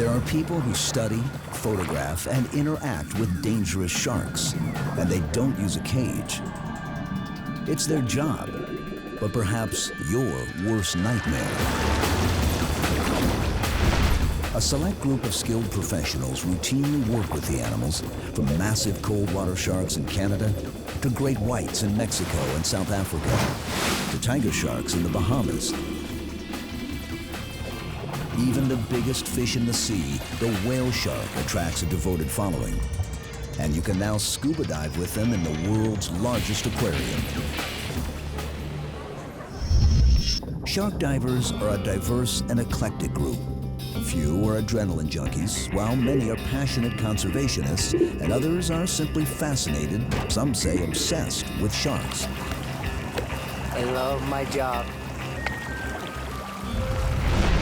There are people who study, photograph, and interact with dangerous sharks, and they don't use a cage. It's their job, but perhaps your worst nightmare. A select group of skilled professionals routinely work with the animals, from massive cold water sharks in Canada to great whites in Mexico and South Africa to tiger sharks in the Bahamas. Even the biggest fish in the sea, the whale shark, attracts a devoted following. And you can now scuba dive with them in the world's largest aquarium. Shark divers are a diverse and eclectic group. Few are adrenaline junkies, while many are passionate conservationists, and others are simply fascinated, some say obsessed, with sharks. I love my job.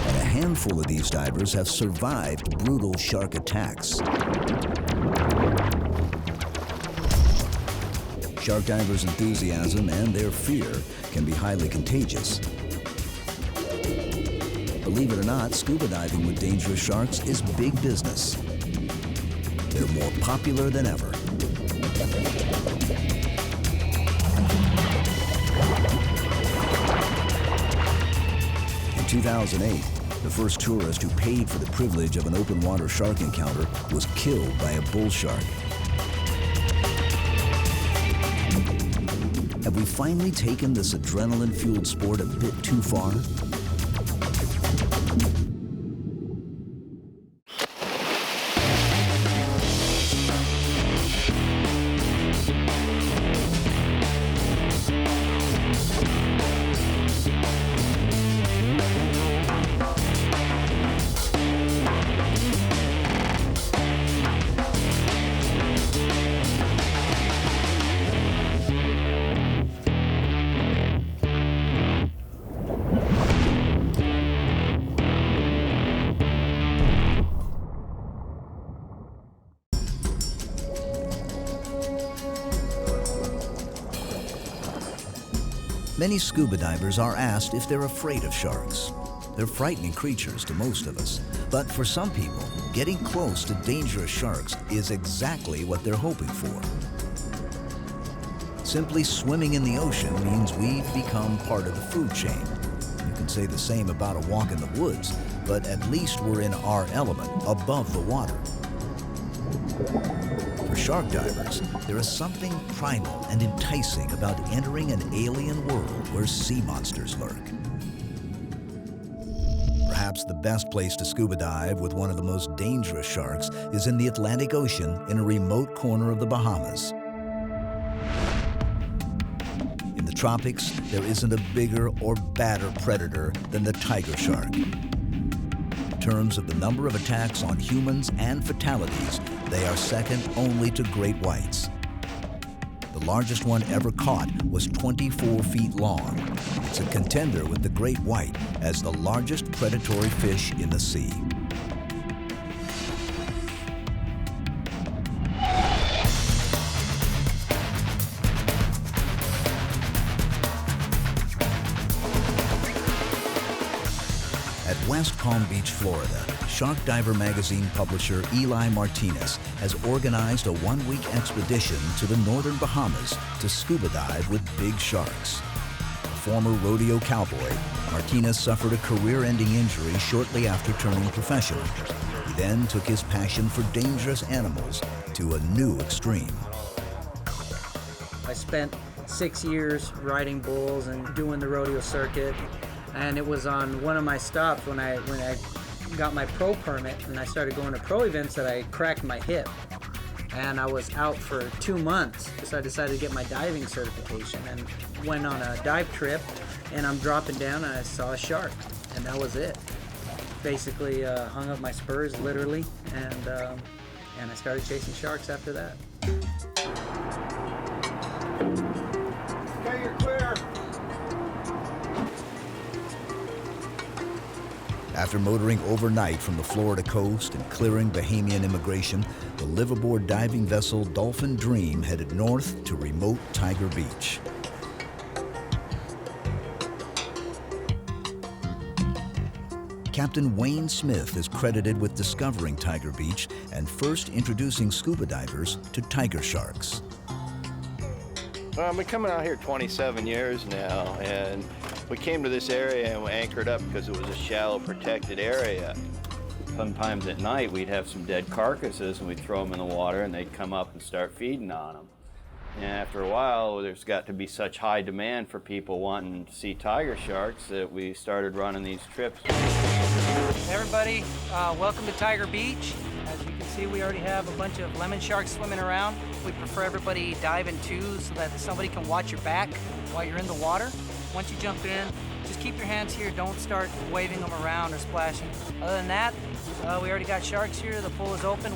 And a handful of these divers have survived brutal shark attacks. Shark divers' enthusiasm and their fear can be highly contagious. Believe it or not, scuba diving with dangerous sharks is big business. They're more popular than ever. In 2008, the first tourist who paid for the privilege of an open water shark encounter was killed by a bull shark. Have we finally taken this adrenaline-fueled sport a bit too far? Many scuba divers are asked if they're afraid of sharks. They're frightening creatures to most of us, but for some people, getting close to dangerous sharks is exactly what they're hoping for. Simply swimming in the ocean means we've become part of the food chain. You can say the same about a walk in the woods, but at least we're in our element, above the water. For shark divers, there is something primal and enticing about entering an alien world where sea monsters lurk. Perhaps the best place to scuba dive with one of the most dangerous sharks is in the Atlantic Ocean in a remote corner of the Bahamas. In the tropics, there isn't a bigger or badder predator than the tiger shark. In terms of the number of attacks on humans and fatalities, they are second only to great whites. The largest one ever caught was 24 feet long. It's a contender with the great white as the largest predatory fish in the sea. At West Palm Beach, Florida, Shark Diver magazine publisher Eli Martinez has organized a one-week expedition to the northern Bahamas to scuba dive with big sharks. A former rodeo cowboy, Martinez suffered a career-ending injury shortly after turning professional. He then took his passion for dangerous animals to a new extreme. I spent 6 years riding bulls and doing the rodeo circuit, and it was on one of my stops when I got my pro permit and I started going to pro events that I cracked my hip, and I was out for 2 months. So I decided to get my diving certification and went on a dive trip, and I'm dropping down and I saw a shark, and that was it. Basically hung up my spurs literally, and I started chasing sharks after that. Okay, you're clear. After motoring overnight from the Florida coast and clearing Bahamian immigration, the liveaboard diving vessel Dolphin Dream headed north to remote Tiger Beach. Captain Wayne Smith is credited with discovering Tiger Beach and first introducing scuba divers to tiger sharks. Well, I've been coming out here 27 years now, and we came to this area and we anchored up because it was a shallow, protected area. Sometimes at night we'd have some dead carcasses and we'd throw them in the water and they'd come up and start feeding on them. And after a while, there's got to be such high demand for people wanting to see tiger sharks that we started running these trips. Everybody, welcome to Tiger Beach. As you can see, we already have a bunch of lemon sharks swimming around. We prefer everybody dive in twos so that somebody can watch your back while you're in the water. Once you jump in, just keep your hands here. Don't start waving them around or splashing. Other than that, we already got sharks here. The pool is open.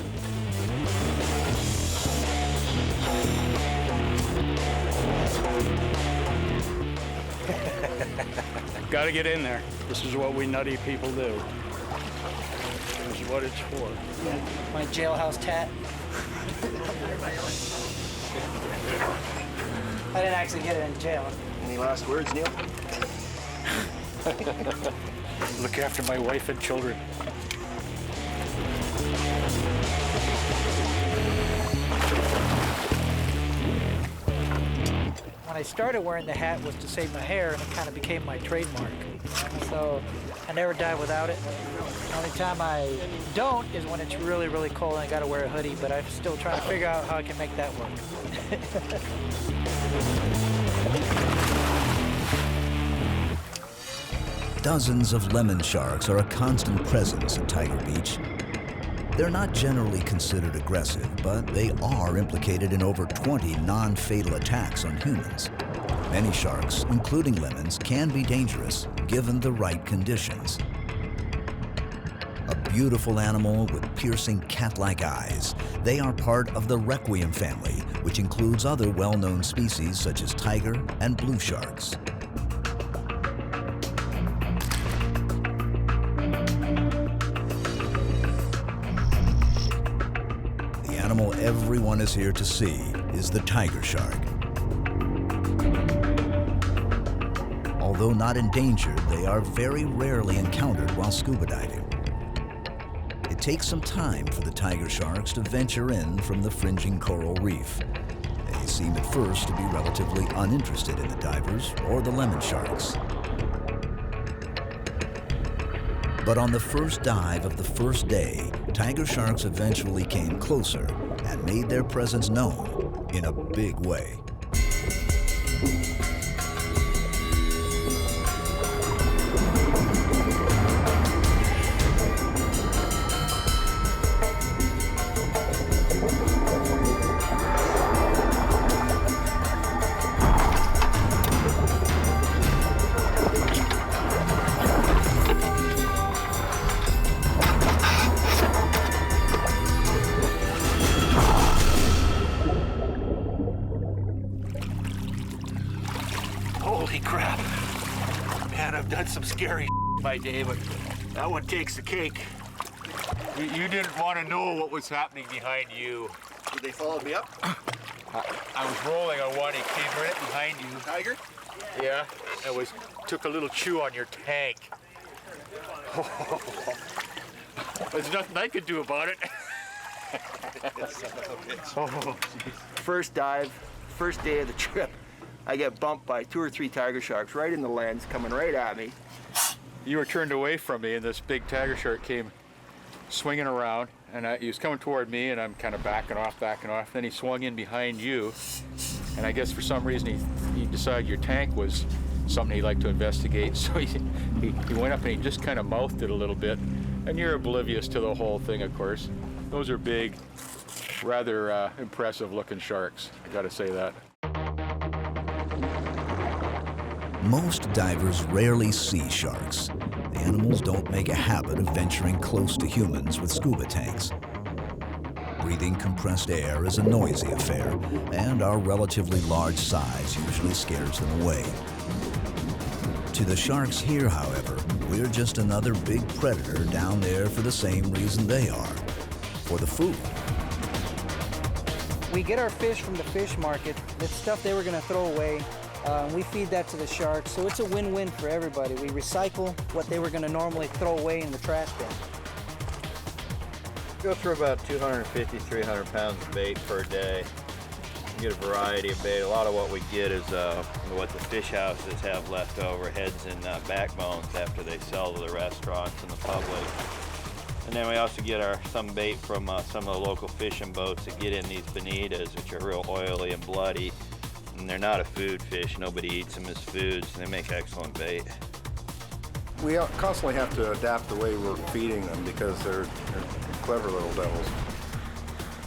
Gotta get in there. This is what we nutty people do. This is what it's for. Yeah, my jailhouse tat. I didn't actually get it in jail. Any last words, Neil? Look after my wife and children. When I started wearing the hat was to save my hair, and it kind of became my trademark. So I never dive without it. The only time I don't is when it's really, really cold and I gotta wear a hoodie, but I'm still trying to figure out how I can make that work. Dozens of lemon sharks are a constant presence at Tiger Beach. They're not generally considered aggressive, but they are implicated in over 20 non-fatal attacks on humans. Many sharks, including lemons, can be dangerous given the right conditions. A beautiful animal with piercing cat-like eyes, they are part of the requiem family, which includes other well-known species such as tiger and blue sharks. The animal everyone is here to see is the tiger shark. Although not endangered, they are very rarely encountered while scuba diving. It takes some time for the tiger sharks to venture in from the fringing coral reef. They seem at first to be relatively uninterested in the divers or the lemon sharks. But on the first dive of the first day, tiger sharks eventually came closer and made their presence known in a big way. Holy crap. Man, I've done some scary my day, but that one takes the cake. You didn't want to know what was happening behind you. Did they follow me up? I was rolling on one, he came right behind you. Tiger? Yeah, took a little chew on your tank. There's nothing I could do about it. First dive, first day of the trip, I get bumped by 2 or 3 tiger sharks right in the lens, coming right at me. You were turned away from me, and this big tiger shark came swinging around, and he was coming toward me, and I'm kind of backing off. Then he swung in behind you, and I guess for some reason he decided your tank was something he'd like to investigate, so he went up and he just kind of mouthed it a little bit, and you're oblivious to the whole thing, of course. Those are big, rather impressive looking sharks, I gotta say that. Most divers rarely see sharks. The animals don't make a habit of venturing close to humans with scuba tanks. Breathing compressed air is a noisy affair, and our relatively large size usually scares them away. To the sharks here, however, we're just another big predator down there for the same reason they are, for the food. We get our fish from the fish market. It's stuff they were going to throw away. We feed that to the sharks, so it's a win-win for everybody. We recycle what they were going to normally throw away in the trash bin. Go through about 250, 300 pounds of bait per day. You get a variety of bait. A lot of what we get is what the fish houses have left over, heads and backbones after they sell to the restaurants and the public. And then we also get some bait from some of the local fishing boats that get in these bonitas, which are real oily and bloody. And they're not a food fish. Nobody eats them as foods, and they make excellent bait. We constantly have to adapt the way we're feeding them because they're clever little devils.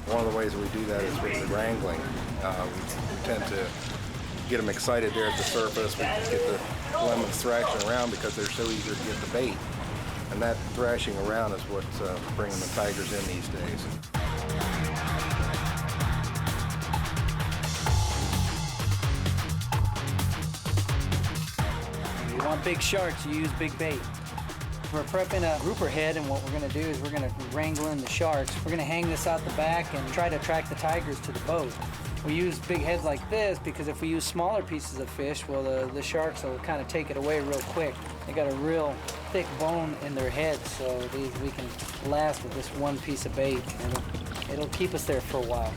One of the ways we do that is with the wrangling. We tend to get them excited there at the surface. We get the lemons thrashing around because they're so eager to get the bait. And that thrashing around is what's bringing the tigers in these days. If you want big sharks, you use big bait. We're prepping a grouper head, and what we're going to do is we're going to wrangle in the sharks. We're going to hang this out the back and try to attract the tigers to the boat. We use big heads like this because if we use smaller pieces of fish, well, the sharks will kind of take it away real quick. They got a real thick bone in their heads, so we can last with this one piece of bait, and it'll keep us there for a while.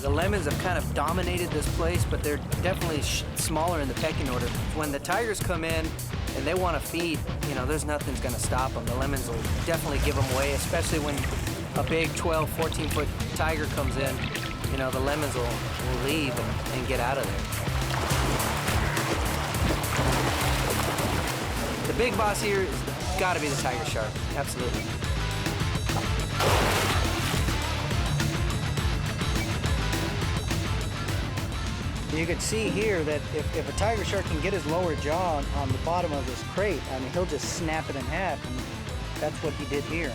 The lemons have kind of dominated this place, but they're definitely smaller in the pecking order. When the tigers come in and they want to feed, you know, there's nothing's going to stop them. The lemons will definitely give them away, especially when a big 12, 14-foot tiger comes in. You know, the lemons will leave and get out of there. The big boss here has got to be the tiger shark, absolutely. You can see here that if a tiger shark can get his lower jaw on the bottom of this crate, I mean, he'll just snap it in half, and that's what he did here.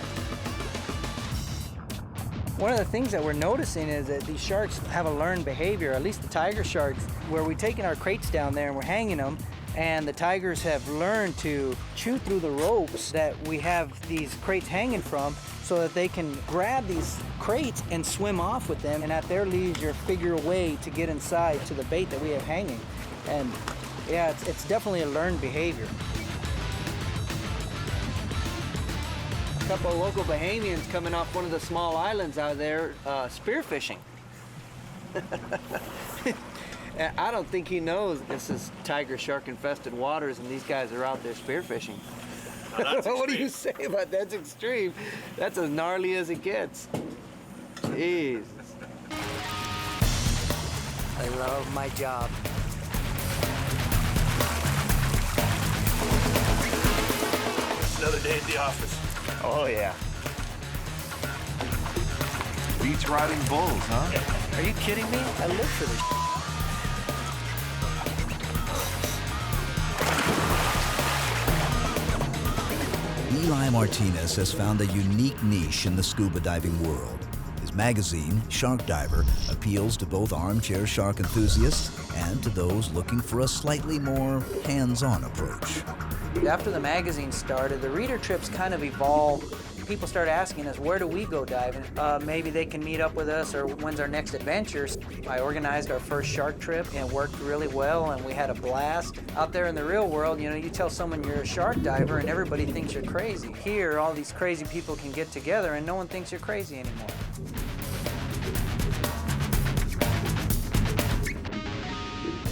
One of the things that we're noticing is that these sharks have a learned behavior, at least the tiger sharks, where we're taking our crates down there and we're hanging them, and the tigers have learned to chew through the ropes that we have these crates hanging from so that they can grab these crates and swim off with them, and at their leisure figure a way to get inside to the bait that we have hanging. And yeah, it's definitely a learned behavior. A couple of local Bahamians coming off one of the small islands out there spearfishing. I don't think he knows this is tiger shark infested waters and these guys are out there spearfishing. What do you say about that? That's extreme. That's as gnarly as it gets. Jeez. I love my job. Another day at the office. Oh, yeah. Beach riding bulls, huh? Are you kidding me? I live for this. Eli Martinez has found a unique niche in the scuba diving world. His magazine, Shark Diver, appeals to both armchair shark enthusiasts and to those looking for a slightly more hands-on approach. After the magazine started, the reader trips kind of evolved. People started asking us, where do we go diving? Maybe they can meet up with us, or when's our next adventure? I organized our first shark trip, and it worked really well, and we had a blast. Out there in the real world, you know, you tell someone you're a shark diver, and everybody thinks you're crazy. Here, all these crazy people can get together, and no one thinks you're crazy anymore.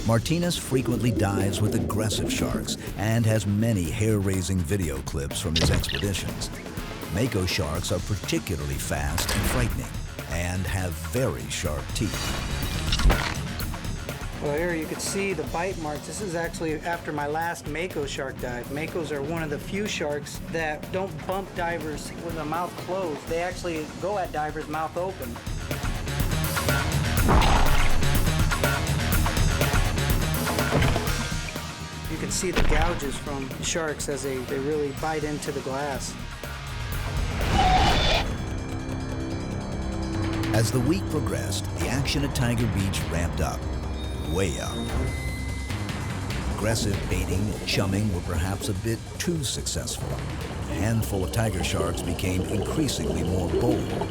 Martinez frequently dives with aggressive sharks and has many hair-raising video clips from his expeditions. Mako sharks are particularly fast and frightening and have very sharp teeth. Well, here you can see the bite marks. This is actually after my last mako shark dive. Makos are one of the few sharks that don't bump divers with their mouth closed. They actually go at divers mouth open. You can see the gouges from sharks as they really bite into the glass. As the week progressed, the action at Tiger Beach ramped up, way up. Aggressive baiting and chumming were perhaps a bit too successful. A handful of tiger sharks became increasingly more bold.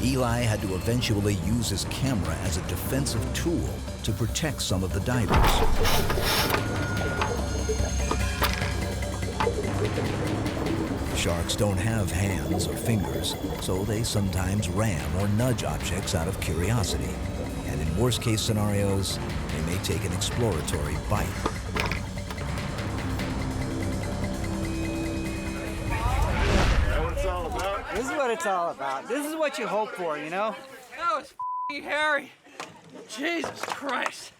Eli had to eventually use his camera as a defensive tool to protect some of the divers. Sharks don't have hands or fingers, so they sometimes ram or nudge objects out of curiosity. And in worst-case scenarios, they may take an exploratory bite. This is what it's all about. This is what you hope for, you know? That was f***ing hairy. Jesus Christ.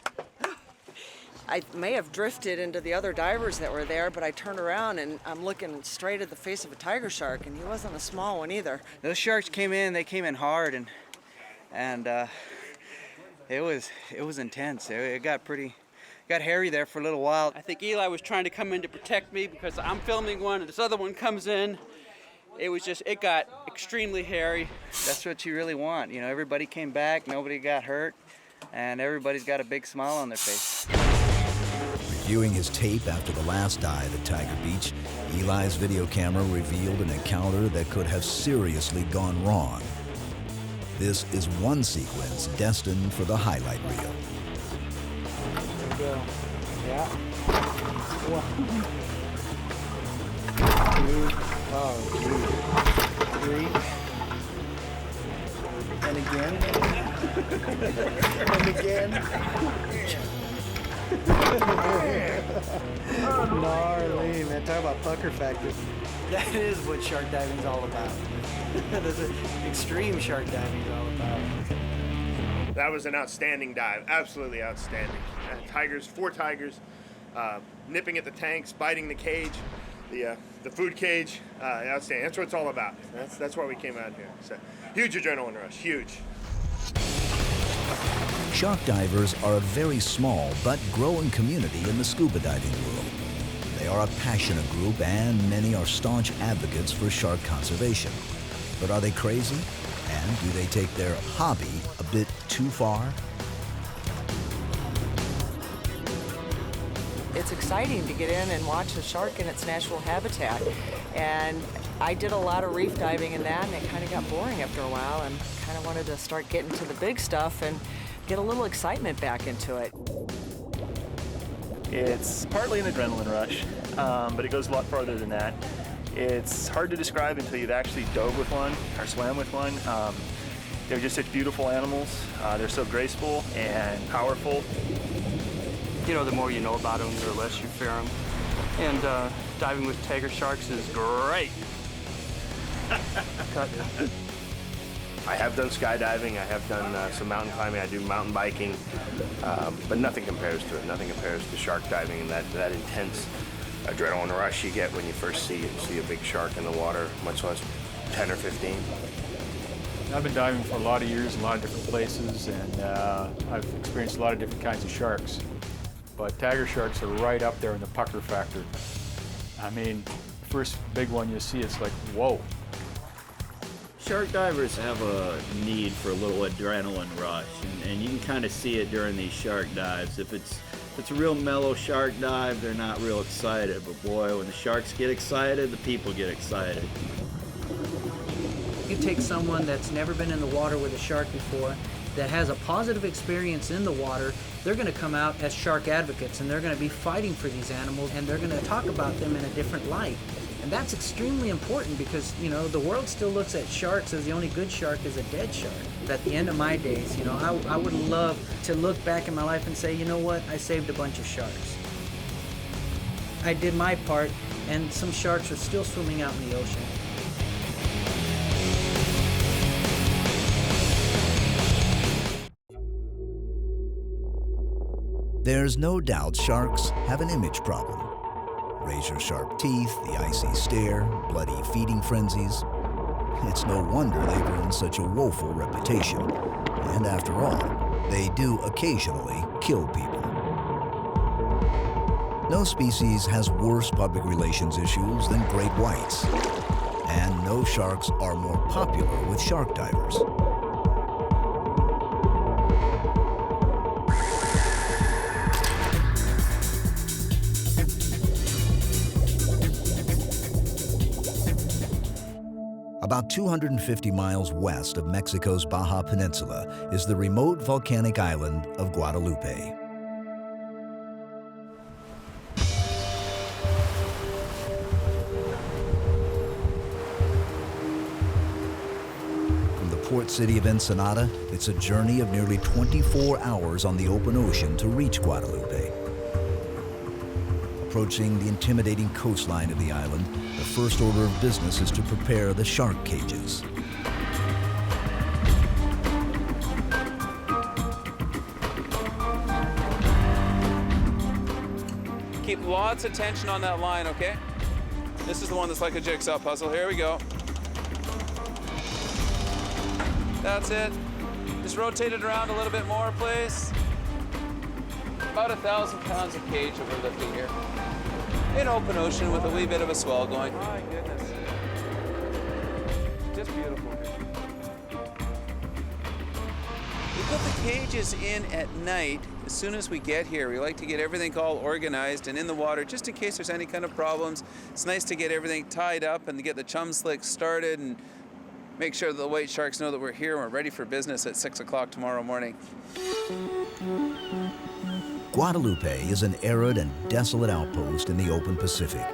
I may have drifted into the other divers that were there, but I turned around and I'm looking straight at the face of a tiger shark, and he wasn't a small one either. Those sharks came in, they came in hard, and it was intense. It got hairy there for a little while. I think Eli was trying to come in to protect me because I'm filming one and this other one comes in. It got extremely hairy. That's what you really want. You know, everybody came back, nobody got hurt, and everybody's got a big smile on their face. Reviewing his tape after the last dive at Tiger Beach, Eli's video camera revealed an encounter that could have seriously gone wrong. This is one sequence destined for the highlight reel. There we go. Yeah. 1, 2, oh, geez. 3. And again. And again. Gnarly, man. Talk about pucker factor. That is what shark diving's all about. That's what extreme shark diving's all about. That was an outstanding dive, absolutely outstanding. Tigers, 4 tigers, nipping at the tanks, biting the cage, the food cage, outstanding. That's what it's all about. That's why we came out here. So, huge adrenaline rush, huge. Shark divers are a very small but growing community in the scuba diving world. They are a passionate group, and many are staunch advocates for shark conservation. But are they crazy? And do they take their hobby a bit too far? It's exciting to get in and watch a shark in its natural habitat. And I did a lot of reef diving in that, and it kind of got boring after a while, and kind of wanted to start getting to the big stuff and get a little excitement back into it. It's partly an adrenaline rush, but it goes a lot farther than that. It's hard to describe until you've actually dove with one or swam with one. They're just such beautiful animals. They're so graceful and powerful. You know, the more you know about them, the less you fear them. And diving with tiger sharks is great. I have done skydiving, I have done some mountain climbing, I do mountain biking, but nothing compares to it. Nothing compares to shark diving and that intense adrenaline rush you get when you first see a big shark in the water, much less 10 or 15. I've been diving for a lot of years in a lot of different places, and I've experienced a lot of different kinds of sharks. But tiger sharks are right up there in the pucker factor. I mean, the first big one you see, it's like, whoa. Shark divers have a need for a little adrenaline rush, and you can kind of see it during these shark dives. If it's a real mellow shark dive, they're not real excited. But boy, when the sharks get excited, the people get excited. You take someone that's never been in the water with a shark before, that has a positive experience in the water, they're going to come out as shark advocates, and they're going to be fighting for these animals, and they're going to talk about them in a different light. And that's extremely important because, you know, the world still looks at sharks as the only good shark is a dead shark. At the end of my days, you know, I would love to look back in my life and say, you know what, I saved a bunch of sharks. I did my part, and some sharks are still swimming out in the ocean. There's no doubt sharks have an image problem. Razor-sharp teeth, the icy stare, bloody feeding frenzies. It's no wonder they've earned such a woeful reputation. And after all, they do occasionally kill people. No species has worse public relations issues than great whites. And no sharks are more popular with shark divers. About 250 miles west of Mexico's Baja Peninsula is the remote volcanic island of Guadalupe. From the port city of Ensenada, it's a journey of nearly 24 hours on the open ocean to reach Guadalupe. Approaching the intimidating coastline of the island, the first order of business is to prepare the shark cages. Keep lots of tension on that line, okay? This is the one that's like a jigsaw puzzle. Here we go. That's it. Just rotate it around a little bit more, please. About 1,000 pounds of cage that we're lifting here. In open ocean with a wee bit of a swell going. My goodness. Just beautiful. We put the cages in at night as soon as we get here. We like to get everything all organized and in the water just in case there's any kind of problems. It's nice to get everything tied up and to get the chum slick started and make sure that the white sharks know that we're here and we're ready for business at 6 o'clock tomorrow morning. Guadalupe is an arid and desolate outpost in the open Pacific.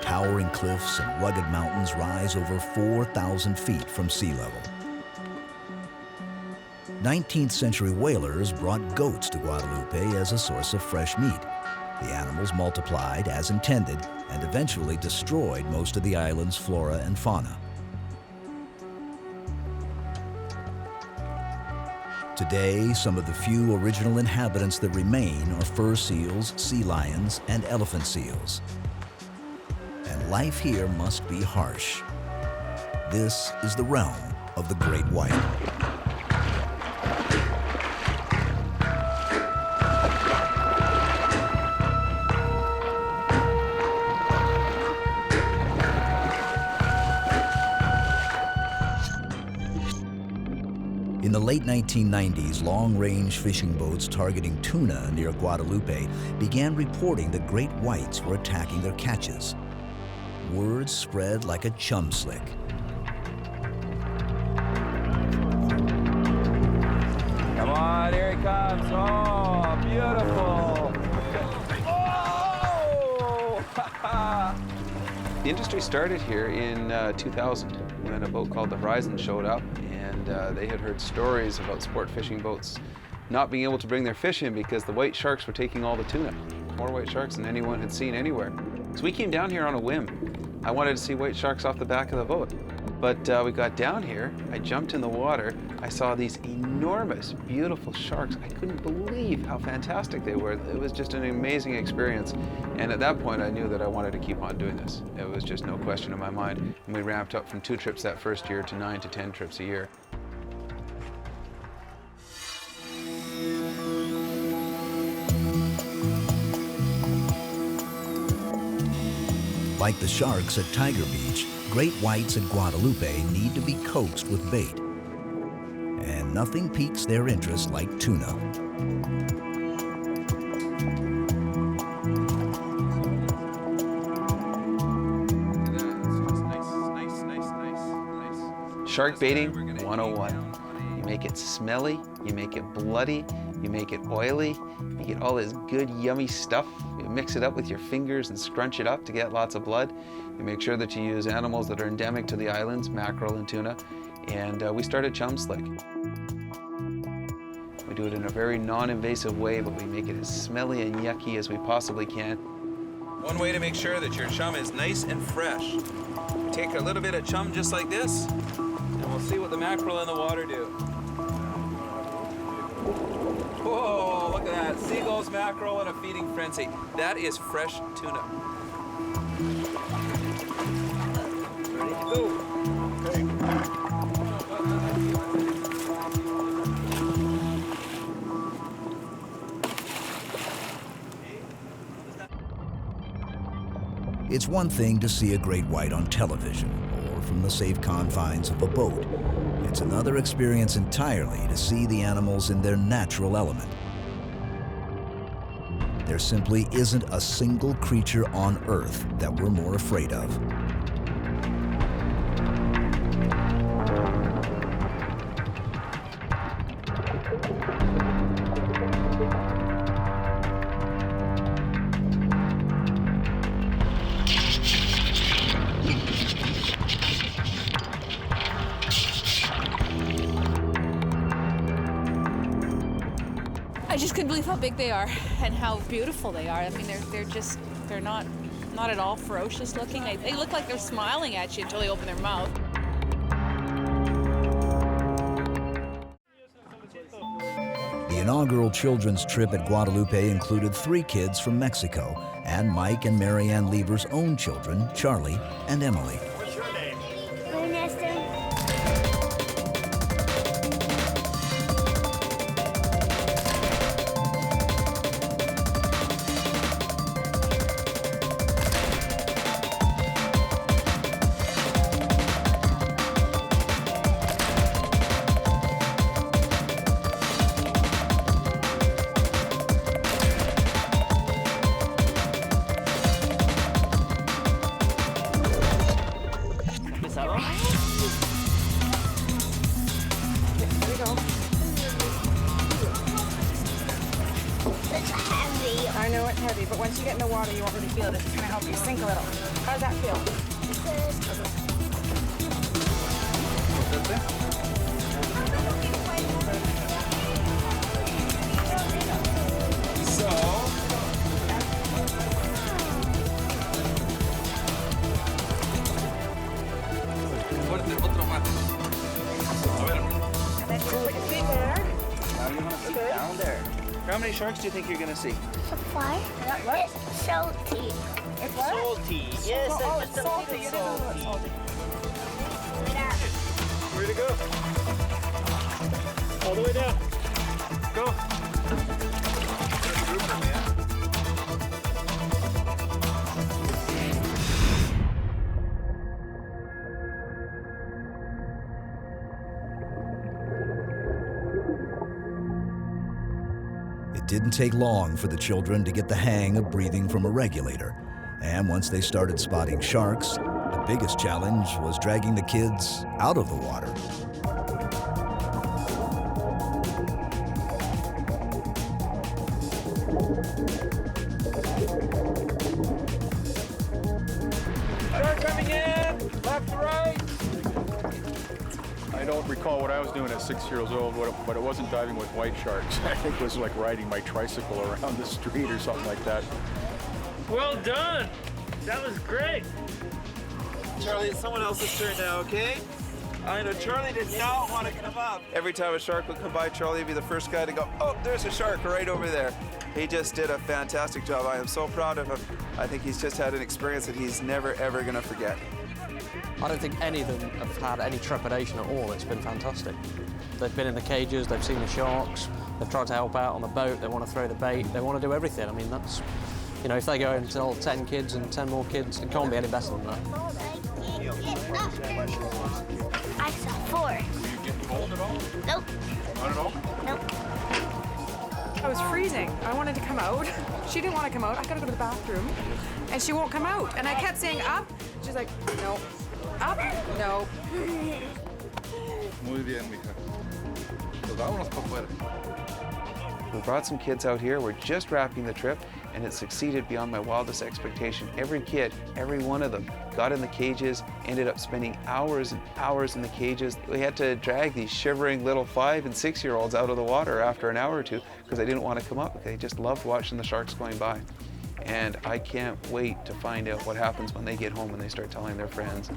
Towering cliffs and rugged mountains rise over 4,000 feet from sea level. 19th century whalers brought goats to Guadalupe as a source of fresh meat. The animals multiplied as intended and eventually destroyed most of the island's flora and fauna. Today, some of the few original inhabitants that remain are fur seals, sea lions, and elephant seals. And life here must be harsh. This is the realm of the great white. In the late 1990s, long-range fishing boats targeting tuna near Guadalupe began reporting that great whites were attacking their catches. Word spread like a chum slick. Come on, here he comes. Oh, beautiful. Oh! The industry started here in 2000 when a boat called the Horizon showed up, and they had heard stories about sport fishing boats not being able to bring their fish in because the white sharks were taking all the tuna. More white sharks than anyone had seen anywhere. So we came down here on a whim. I wanted to see white sharks off the back of the boat. But we got down here, I jumped in the water, I saw these enormous, beautiful sharks. I couldn't believe how fantastic they were. It was just an amazing experience. And at that point, I knew that I wanted to keep on doing this. It was just no question in my mind. And we ramped up from 2 trips that first year to 9 to 10 trips a year. Like the sharks at Tiger Beach, great whites at Guadalupe need to be coaxed with bait. And nothing piques their interest like tuna. Shark baiting 101. You make it smelly, you make it bloody, you make it oily, you get all this good yummy stuff. You mix it up with your fingers and scrunch it up to get lots of blood. You make sure that you use animals that are endemic to the islands, mackerel and tuna. And we started chum slick. We do it in a very non-invasive way, but we make it as smelly and yucky as we possibly can. One way to make sure that your chum is nice and fresh. Take a little bit of chum just like this, and we'll see what the mackerel in the water do. Whoa, look at that. Seagulls, mackerel, and a feeding frenzy. That is fresh tuna. Ready to go. Okay. It's one thing to see a great white on television or from the safe confines of a boat. It's another experience entirely to see the animals in their natural element. There simply isn't a single creature on Earth that we're more afraid of. I just couldn't believe how big they are and how beautiful they are. I mean, they're not at all ferocious looking. They look like they're smiling at you until they open their mouth. The inaugural children's trip at Guadalupe included 3 kids from Mexico and Mike and Marianne Lieber's own children, Charlie and Emily. What's your name? Ernesto. I know it's heavy, but once you get in the water, you won't really feel it. It's just gonna help you sink a little. How does that feel? Down there. How many sharks do you think you're going to see? Supply. It's salty. It's what? Salty. Yes, it's salty. It is a little salty. Where to go? All the way down. Go. It didn't take long for the children to get the hang of breathing from a regulator. And once they started spotting sharks, the biggest challenge was dragging the kids out of the water. Shark coming in! Left to right! I don't recall what I was doing at 6 years old, but it wasn't diving with white sharks. I think it was like riding my tricycle around the street or something like that. Well done! That was great! Charlie, it's someone else's turn now, okay? I know Charlie did not want to come up. Every time a shark would come by, Charlie would be the first guy to go, oh, there's a shark right over there. He just did a fantastic job. I am so proud of him. I think he's just had an experience that he's never, ever going to forget. I don't think any of them have had any trepidation at all. It's been fantastic. They've been in the cages, they've seen the sharks, they've tried to help out on the boat, they want to throw the bait, they want to do everything. I mean, that's, you know, if they go and tell 10 kids and 10 more kids, it can't be any better than that. I saw 4. Did you get cold at all? Nope. Not at all? Nope. I was freezing. I wanted to come out. She didn't want to come out. I gotta go to the bathroom. And she won't come out. And I kept saying up. She's like, no. Up? No. Muy bien, mija. Pues vámonos para afuera. We brought some kids out here. We're just wrapping the trip, and it succeeded beyond my wildest expectation. Every kid, every one of them, got in the cages, ended up spending hours and hours in the cages. We had to drag these shivering little 5- and 6-year-olds out of the water after an hour or two because they didn't want to come up. They just loved watching the sharks going by. And I can't wait to find out what happens when they get home and they start telling their friends.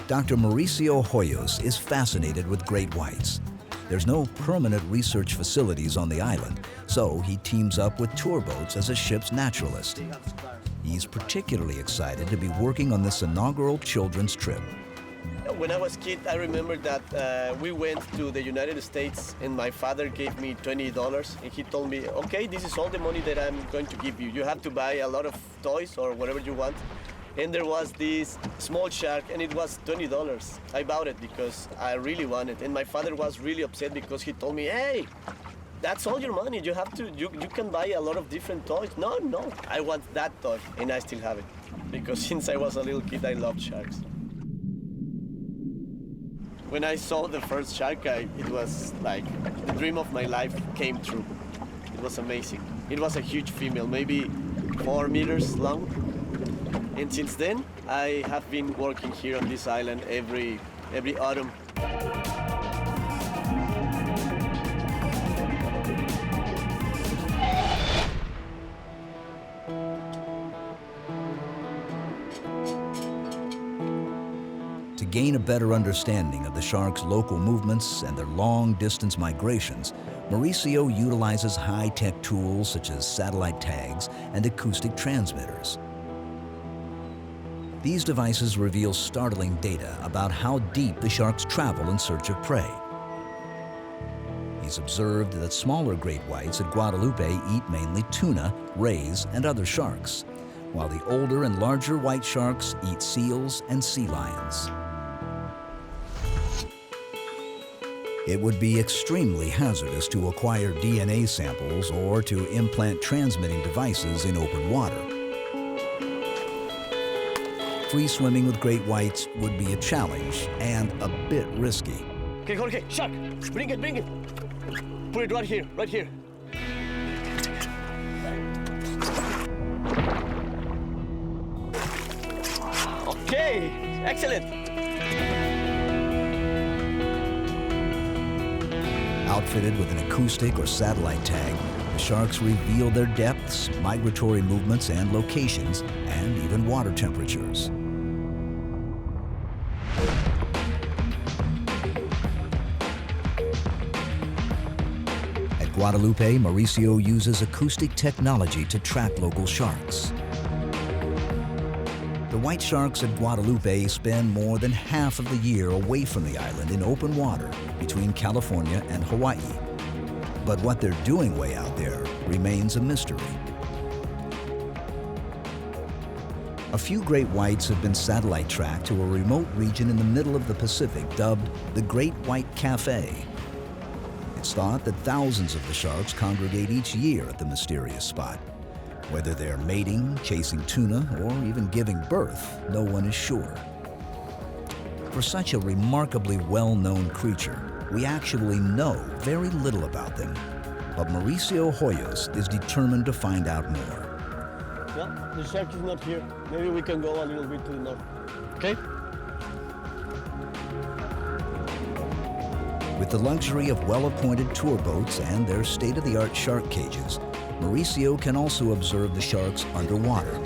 Dr. Mauricio Hoyos is fascinated with great whites. There's no permanent research facilities on the island, so he teams up with tour boats as a ship's naturalist. He's particularly excited to be working on this inaugural children's trip. When I was a kid, I remember that we went to the United States and my father gave me $20 and he told me, okay, this is all the money that I'm going to give you. You have to buy a lot of toys or whatever you want. And there was this small shark and it was $20. I bought it because I really wanted it. And my father was really upset because he told me, hey, that's all your money. You have to, you can buy a lot of different toys. No, I want that toy and I still have it. Because since I was a little kid, I loved sharks. When I saw the first shark, it was like the dream of my life came true. It was amazing. It was a huge female, maybe 4 meters long. And since then, I have been working here on this island every autumn. To gain a better understanding of the sharks' local movements and their long-distance migrations, Mauricio utilizes high-tech tools such as satellite tags and acoustic transmitters. These devices reveal startling data about how deep the sharks travel in search of prey. He's observed that smaller great whites at Guadalupe eat mainly tuna, rays, and other sharks, while the older and larger white sharks eat seals and sea lions. It would be extremely hazardous to acquire DNA samples or to implant transmitting devices in open water. Free swimming with great whites would be a challenge and a bit risky. Okay, Jorge, shark, bring it. Put it right here. Okay, excellent. Outfitted with an acoustic or satellite tag, the sharks reveal their depths, migratory movements and locations, and even water temperatures. At Guadalupe, Mauricio uses acoustic technology to track local sharks. The white sharks at Guadalupe spend more than half of the year away from the island in open water between California and Hawaii. But what they're doing way out there remains a mystery. A few great whites have been satellite tracked to a remote region in the middle of the Pacific dubbed the Great White Cafe. It's thought that thousands of the sharks congregate each year at the mysterious spot. Whether they're mating, chasing tuna, or even giving birth, no one is sure. For such a remarkably well-known creature, we actually know very little about them. But Mauricio Hoyos is determined to find out more. Well, the shark is not here. Maybe we can go a little bit to the north. Okay? With the luxury of well-appointed tour boats and their state-of-the-art shark cages, Mauricio can also observe the sharks underwater.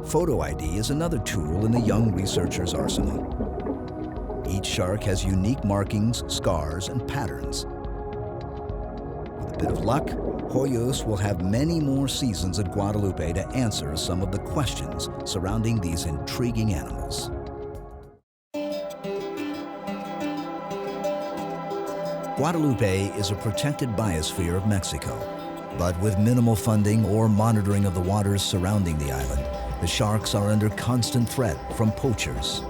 Photo ID is another tool in the young researcher's arsenal. Each shark has unique markings, scars, and patterns. With a bit of luck, Hoyos will have many more seasons at Guadalupe to answer some of the questions surrounding these intriguing animals. Guadalupe is a protected biosphere of Mexico, but with minimal funding or monitoring of the waters surrounding the island, the sharks are under constant threat from poachers.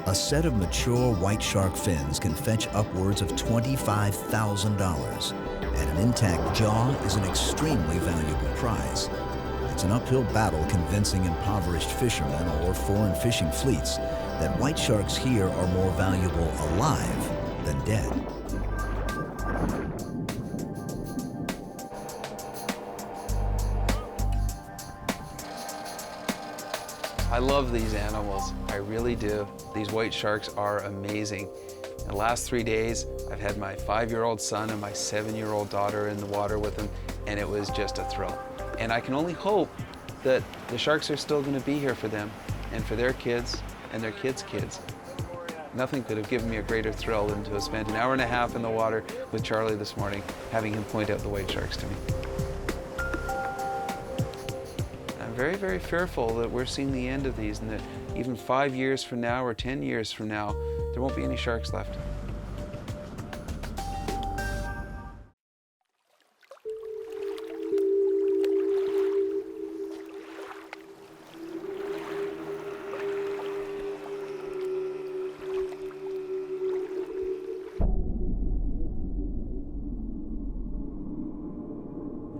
A set of mature white shark fins can fetch upwards of $25,000. And an intact jaw is an extremely valuable prize. It's an uphill battle convincing impoverished fishermen or foreign fishing fleets that white sharks here are more valuable alive than dead. I love these animals, I really do. These white sharks are amazing. The last 3 days, I've had my 5-year-old son and my 7-year-old daughter in the water with them, and it was just a thrill. And I can only hope that the sharks are still going to be here for them and for their kids and their kids' kids. Nothing could have given me a greater thrill than to have spent an hour and a half in the water with Charlie this morning, having him point out the white sharks to me. I'm very, very fearful that we're seeing the end of these and that even 5 years from now or 10 years from now, there won't be any sharks left.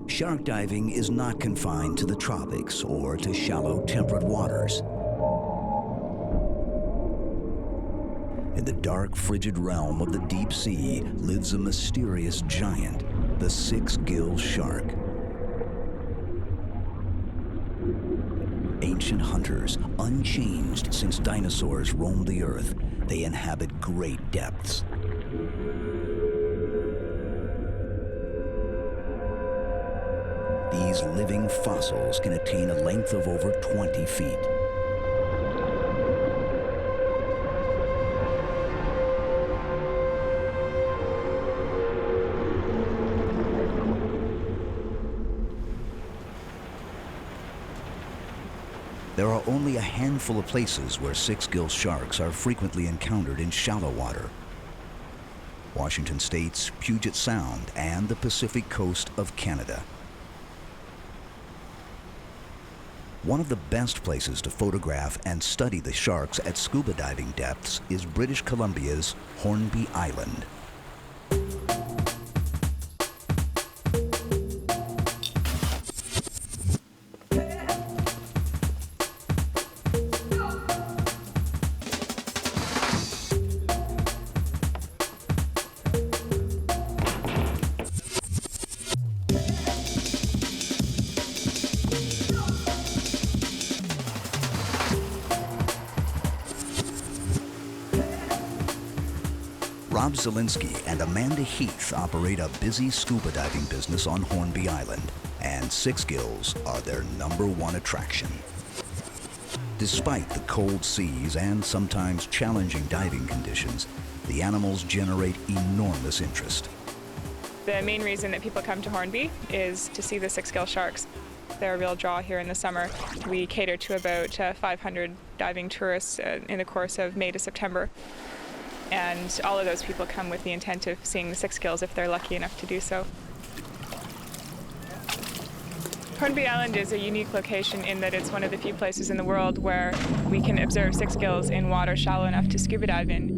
Shark diving is not confined to the tropics or to shallow temperate waters. In the dark, frigid realm of the deep sea lives a mysterious giant, the six-gill shark. Ancient hunters, unchanged since dinosaurs roamed the earth, they inhabit great depths. These living fossils can attain a length of over 20 feet. There are only a handful of places where six-gill sharks are frequently encountered in shallow water. Washington State's Puget Sound and the Pacific coast of Canada. One of the best places to photograph and study the sharks at scuba diving depths is British Columbia's Hornby Island. Rob Zielinski and Amanda Heath operate a busy scuba diving business on Hornby Island, and six gills are their #1 attraction. Despite the cold seas and sometimes challenging diving conditions, the animals generate enormous interest. The main reason that people come to Hornby is to see the six-gill sharks. They're a real draw here in the summer. We cater to about 500 diving tourists in the course of May to September. And all of those people come with the intent of seeing the six-gills if they're lucky enough to do so. Hornby Island is a unique location in that it's one of the few places in the world where we can observe six-gills in water shallow enough to scuba dive in.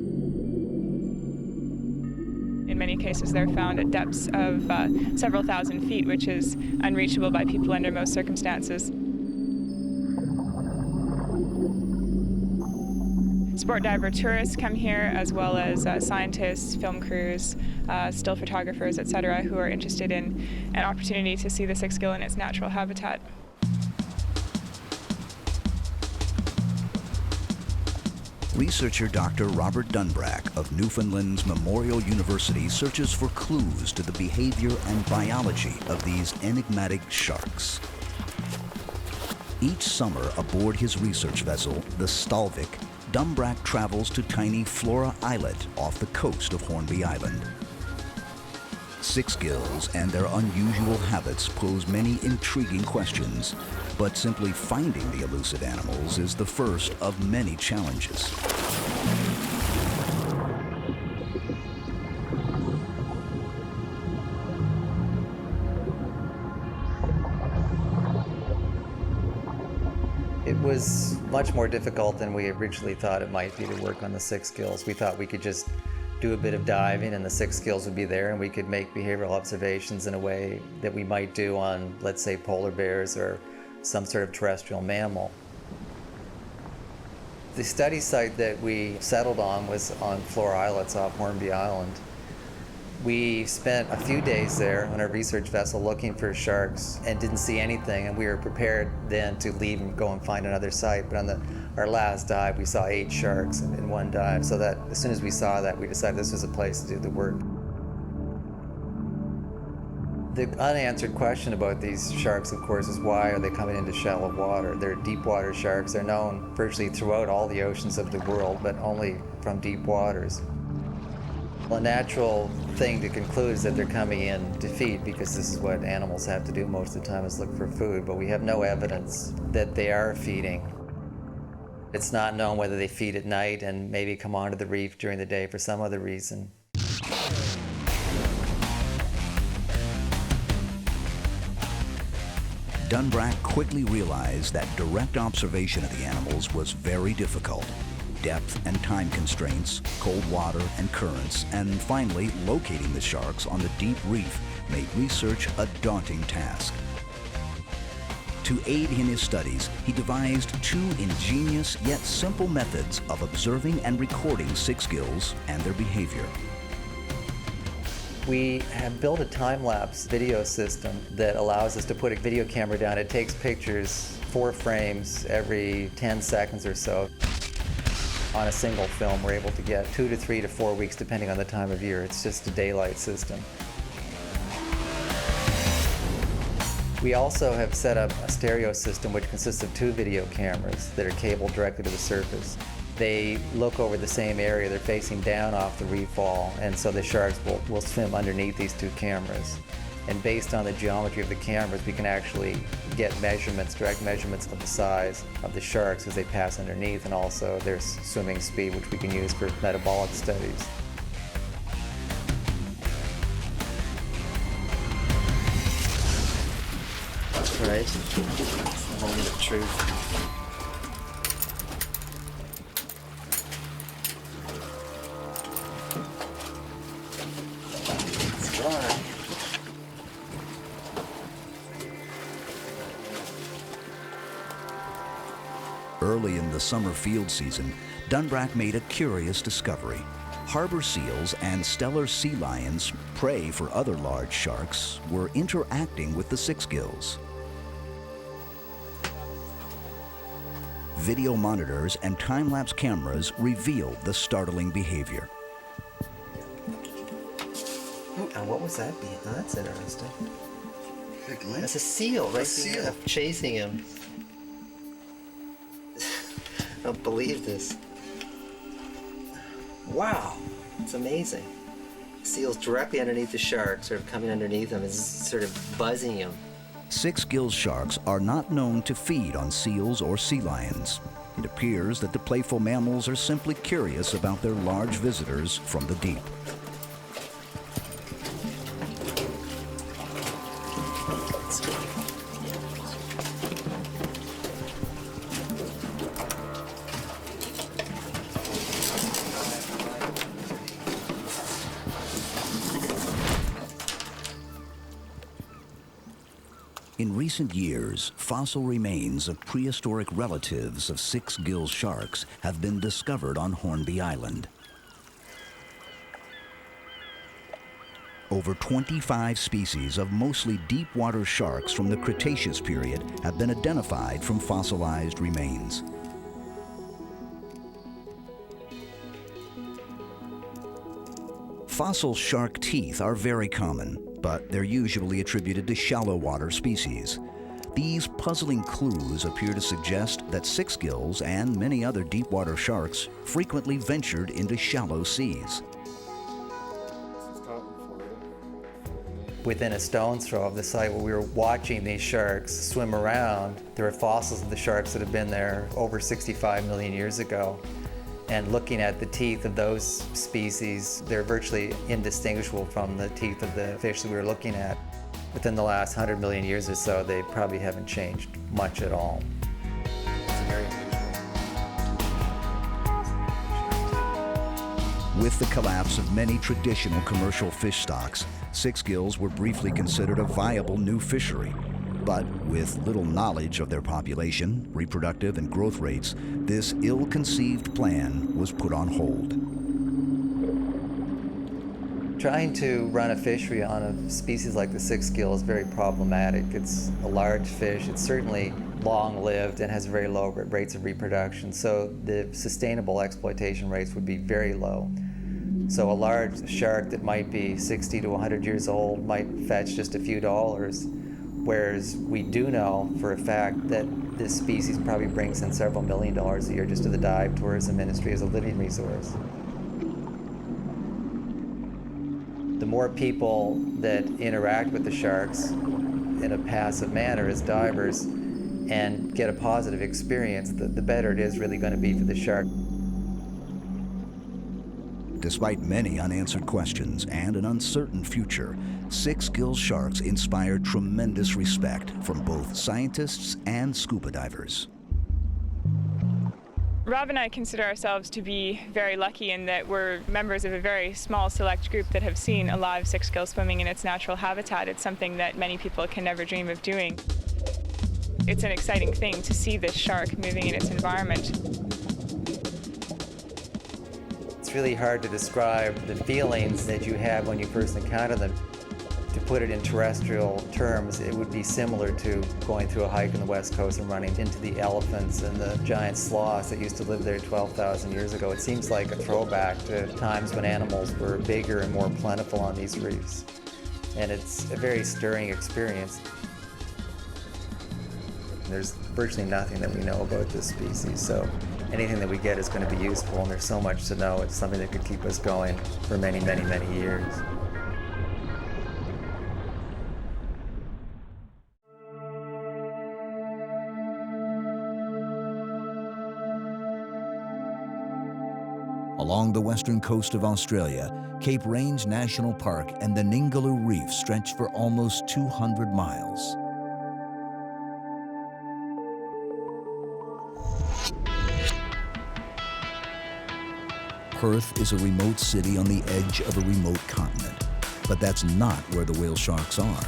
In many cases, they're found at depths of several thousand feet, which is unreachable by people under most circumstances. Sport diver tourists come here, as well as scientists, film crews, still photographers, etc., who are interested in an opportunity to see the six-gill in its natural habitat. Researcher Dr. Robert Dunbrack of Newfoundland's Memorial University searches for clues to the behavior and biology of these enigmatic sharks. Each summer, aboard his research vessel, the Stalvik, Dunbrack travels to tiny Flora Islet off the coast of Hornby Island. Six-gills and their unusual habits pose many intriguing questions, but simply finding the elusive animals is the first of many challenges. It was much more difficult than we originally thought it might be to work on the six-gills. We thought we could just do a bit of diving and the six-gills would be there and we could make behavioral observations in a way that we might do on, let's say, polar bears or some sort of terrestrial mammal. The study site that we settled on was on Flora Islets off Hornby Island. We spent a few days there on our research vessel looking for sharks and didn't see anything, and we were prepared then to leave and go and find another site. But on our last dive, we saw 8 sharks in one dive, so that as soon as we saw that, we decided this was a place to do the work. The unanswered question about these sharks, of course, is why are they coming into shallow water? They're deep water sharks. They're known virtually throughout all the oceans of the world, but only from deep waters. A natural thing to conclude is that they're coming in to feed, because this is what animals have to do most of the time, is look for food, but we have no evidence that they are feeding. It's not known whether they feed at night and maybe come onto the reef during the day for some other reason. Dunbrack quickly realized that direct observation of the animals was very difficult. Depth and time constraints, cold water and currents, and finally locating the sharks on the deep reef made research a daunting task. To aid in his studies, he devised 2 ingenious yet simple methods of observing and recording 6 gills and their behavior. We have built a time-lapse video system that allows us to put a video camera down. It takes pictures, 4 frames every 10 seconds or so. On a single film, we're able to get 2 to 3 to 4 weeks, depending on the time of year. It's just a daylight system. We also have set up a stereo system which consists of 2 video cameras that are cabled directly to the surface. They look over the same area. They're facing down off the reef wall, and so the sharks will swim underneath these 2 cameras. And based on the geometry of the cameras, we can actually get measurements, direct measurements of the size of the sharks as they pass underneath, and also their swimming speed, which we can use for metabolic studies. That's right. That's the moment of truth. It's gone. Early in the summer field season, Dunbrack made a curious discovery. Harbor seals and stellar sea lions, prey for other large sharks, were interacting with the 6 gills. Video monitors and time-lapse cameras revealed the startling behavior. And what was that being? Oh, that's interesting. That's a seal, right? A seal. Chasing him. I don't believe this. Wow, it's amazing. The seal's directly underneath the shark, sort of coming underneath him, is sort of buzzing him. 6-gill sharks are not known to feed on seals or sea lions. It appears that the playful mammals are simply curious about their large visitors from the deep. In recent years, fossil remains of prehistoric relatives of 6-gill sharks have been discovered on Hornby Island. Over 25 species of mostly deep water sharks from the Cretaceous period have been identified from fossilized remains. Fossil shark teeth are very common, but they're usually attributed to shallow water species. These puzzling clues appear to suggest that 6-gills and many other deep water sharks frequently ventured into shallow seas. Within a stone's throw of the site where we were watching these sharks swim around, there are fossils of the sharks that have been there over 65 million years ago. And looking at the teeth of those species, they're virtually indistinguishable from the teeth of the fish that we were looking at. Within the last 100 million years or so, they probably haven't changed much at all. It's very unusual. With the collapse of many traditional commercial fish stocks, 6-gills were briefly considered a viable new fishery. But with little knowledge of their population, reproductive and growth rates, this ill-conceived plan was put on hold. Trying to run a fishery on a species like the six-gill is very problematic. It's a large fish. It's certainly long-lived and has very low rates of reproduction, so the sustainable exploitation rates would be very low. So a large shark that might be 60 to 100 years old might fetch just a few dollars, whereas we do know for a fact that this species probably brings in several $1 million a year just to the dive tourism industry as a living resource. The more people that interact with the sharks in a passive manner as divers and get a positive experience, the better it is really going to be for the shark. Despite many unanswered questions and an uncertain future, six-gill sharks inspire tremendous respect from both scientists and scuba divers. Rob and I consider ourselves to be very lucky in that we're members of a very small select group that have seen a live six-gill swimming in its natural habitat. It's something that many people can never dream of doing. It's an exciting thing to see this shark moving in its environment. It's really hard to describe the feelings that you have when you first encounter them. To put it in terrestrial terms, it would be similar to going through a hike on the West Coast and running into the elephants and the giant sloths that used to live there 12,000 years ago. It seems like a throwback to times when animals were bigger and more plentiful on these reefs. And it's a very stirring experience. There's virtually nothing that we know about this species, so anything that we get is going to be useful, and there's so much to know. It's something that could keep us going for many, many, many years. Along the western coast of Australia, Cape Range National Park and the Ningaloo Reef stretch for almost 200 miles. Perth is a remote city on the edge of a remote continent, but that's not where the whale sharks are.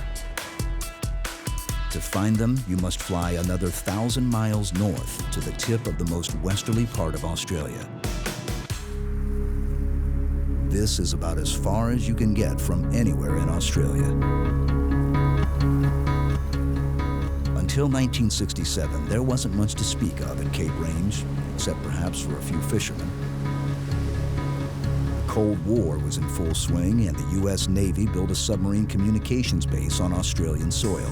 To find them, you must fly another 1,000 miles north to the tip of the most westerly part of Australia. This is about as far as you can get from anywhere in Australia. Until 1967, there wasn't much to speak of at Cape Range, except perhaps for a few fishermen. The Cold War was in full swing, and the U.S. Navy built a submarine communications base on Australian soil.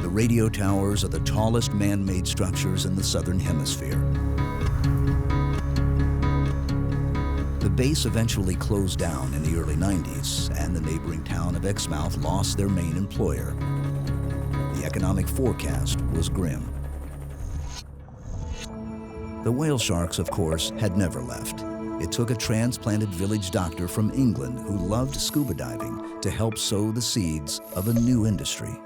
The radio towers are the tallest man-made structures in the Southern Hemisphere. The base eventually closed down in the early 90s, and the neighboring town of Exmouth lost their main employer. The economic forecast was grim. The whale sharks, of course, had never left. It took a transplanted village doctor from England who loved scuba diving to help sow the seeds of a new industry.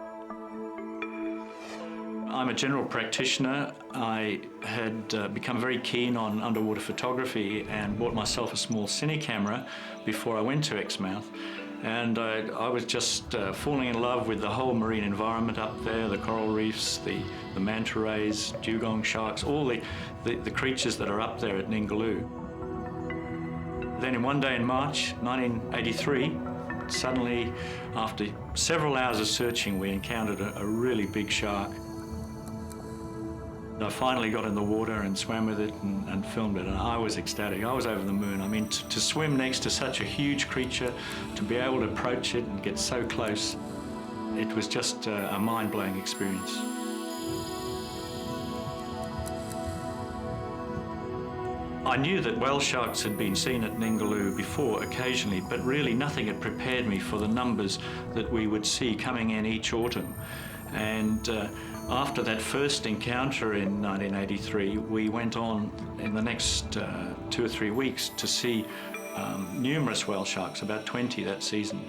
I'm a general practitioner. I had become very keen on underwater photography and bought myself a small cine camera before I went to Exmouth. And I was just falling in love with the whole marine environment up there, the coral reefs, the manta rays, dugong sharks, all the creatures that are up there at Ningaloo. Then in one day in March 1983, suddenly, after several hours of searching, we encountered a really big shark. I finally got in the water and swam with it and filmed it, and I was ecstatic. I was over the moon. I mean, to swim next to such a huge creature, to be able to approach it and get so close, it was just a mind-blowing experience. I knew that whale sharks had been seen at Ningaloo before occasionally, but really nothing had prepared me for the numbers that we would see coming in each autumn. And after that first encounter in 1983, we went on in the next 2 or 3 weeks to see numerous whale sharks, about 20 that season.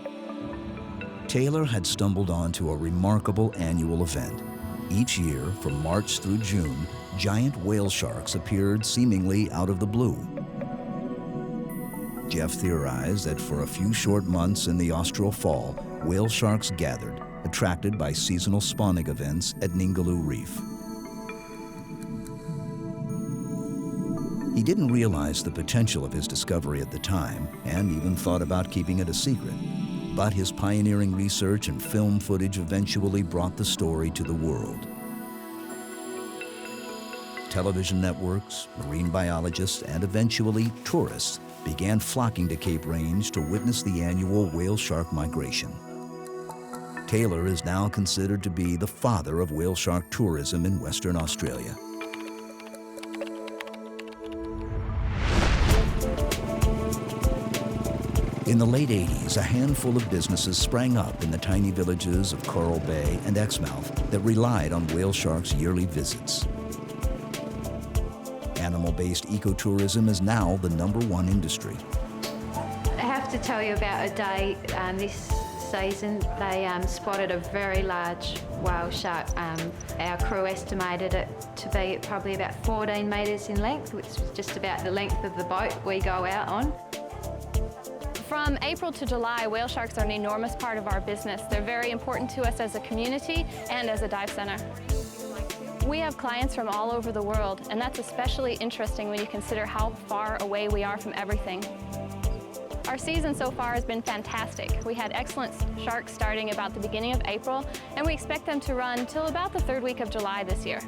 Taylor had stumbled onto a remarkable annual event. Each year, from March through June, giant whale sharks appeared seemingly out of the blue. Jeff theorized that for a few short months in the austral fall, whale sharks gathered, attracted by seasonal spawning events at Ningaloo Reef. He didn't realize the potential of his discovery at the time, and even thought about keeping it a secret. But his pioneering research and film footage eventually brought the story to the world. Television networks, marine biologists, and eventually tourists began flocking to Cape Range to witness the annual whale shark migration. Taylor is now considered to be the father of whale shark tourism in Western Australia. In the late 80s, a handful of businesses sprang up in the tiny villages of Coral Bay and Exmouth that relied on whale sharks' yearly visits. Animal-based ecotourism is now the #1 industry. I have to tell you about a day this season. They spotted a very large whale shark. Our crew estimated it to be probably about 14 metres in length, which is just about the length of the boat we go out on. From April to July, whale sharks are an enormous part of our business. They're very important to us as a community and as a dive center. We have clients from all over the world, and that's especially interesting when you consider how far away we are from everything. Our season so far has been fantastic. We had excellent sharks starting about the beginning of April, and we expect them to run till about the 3rd week of July this year.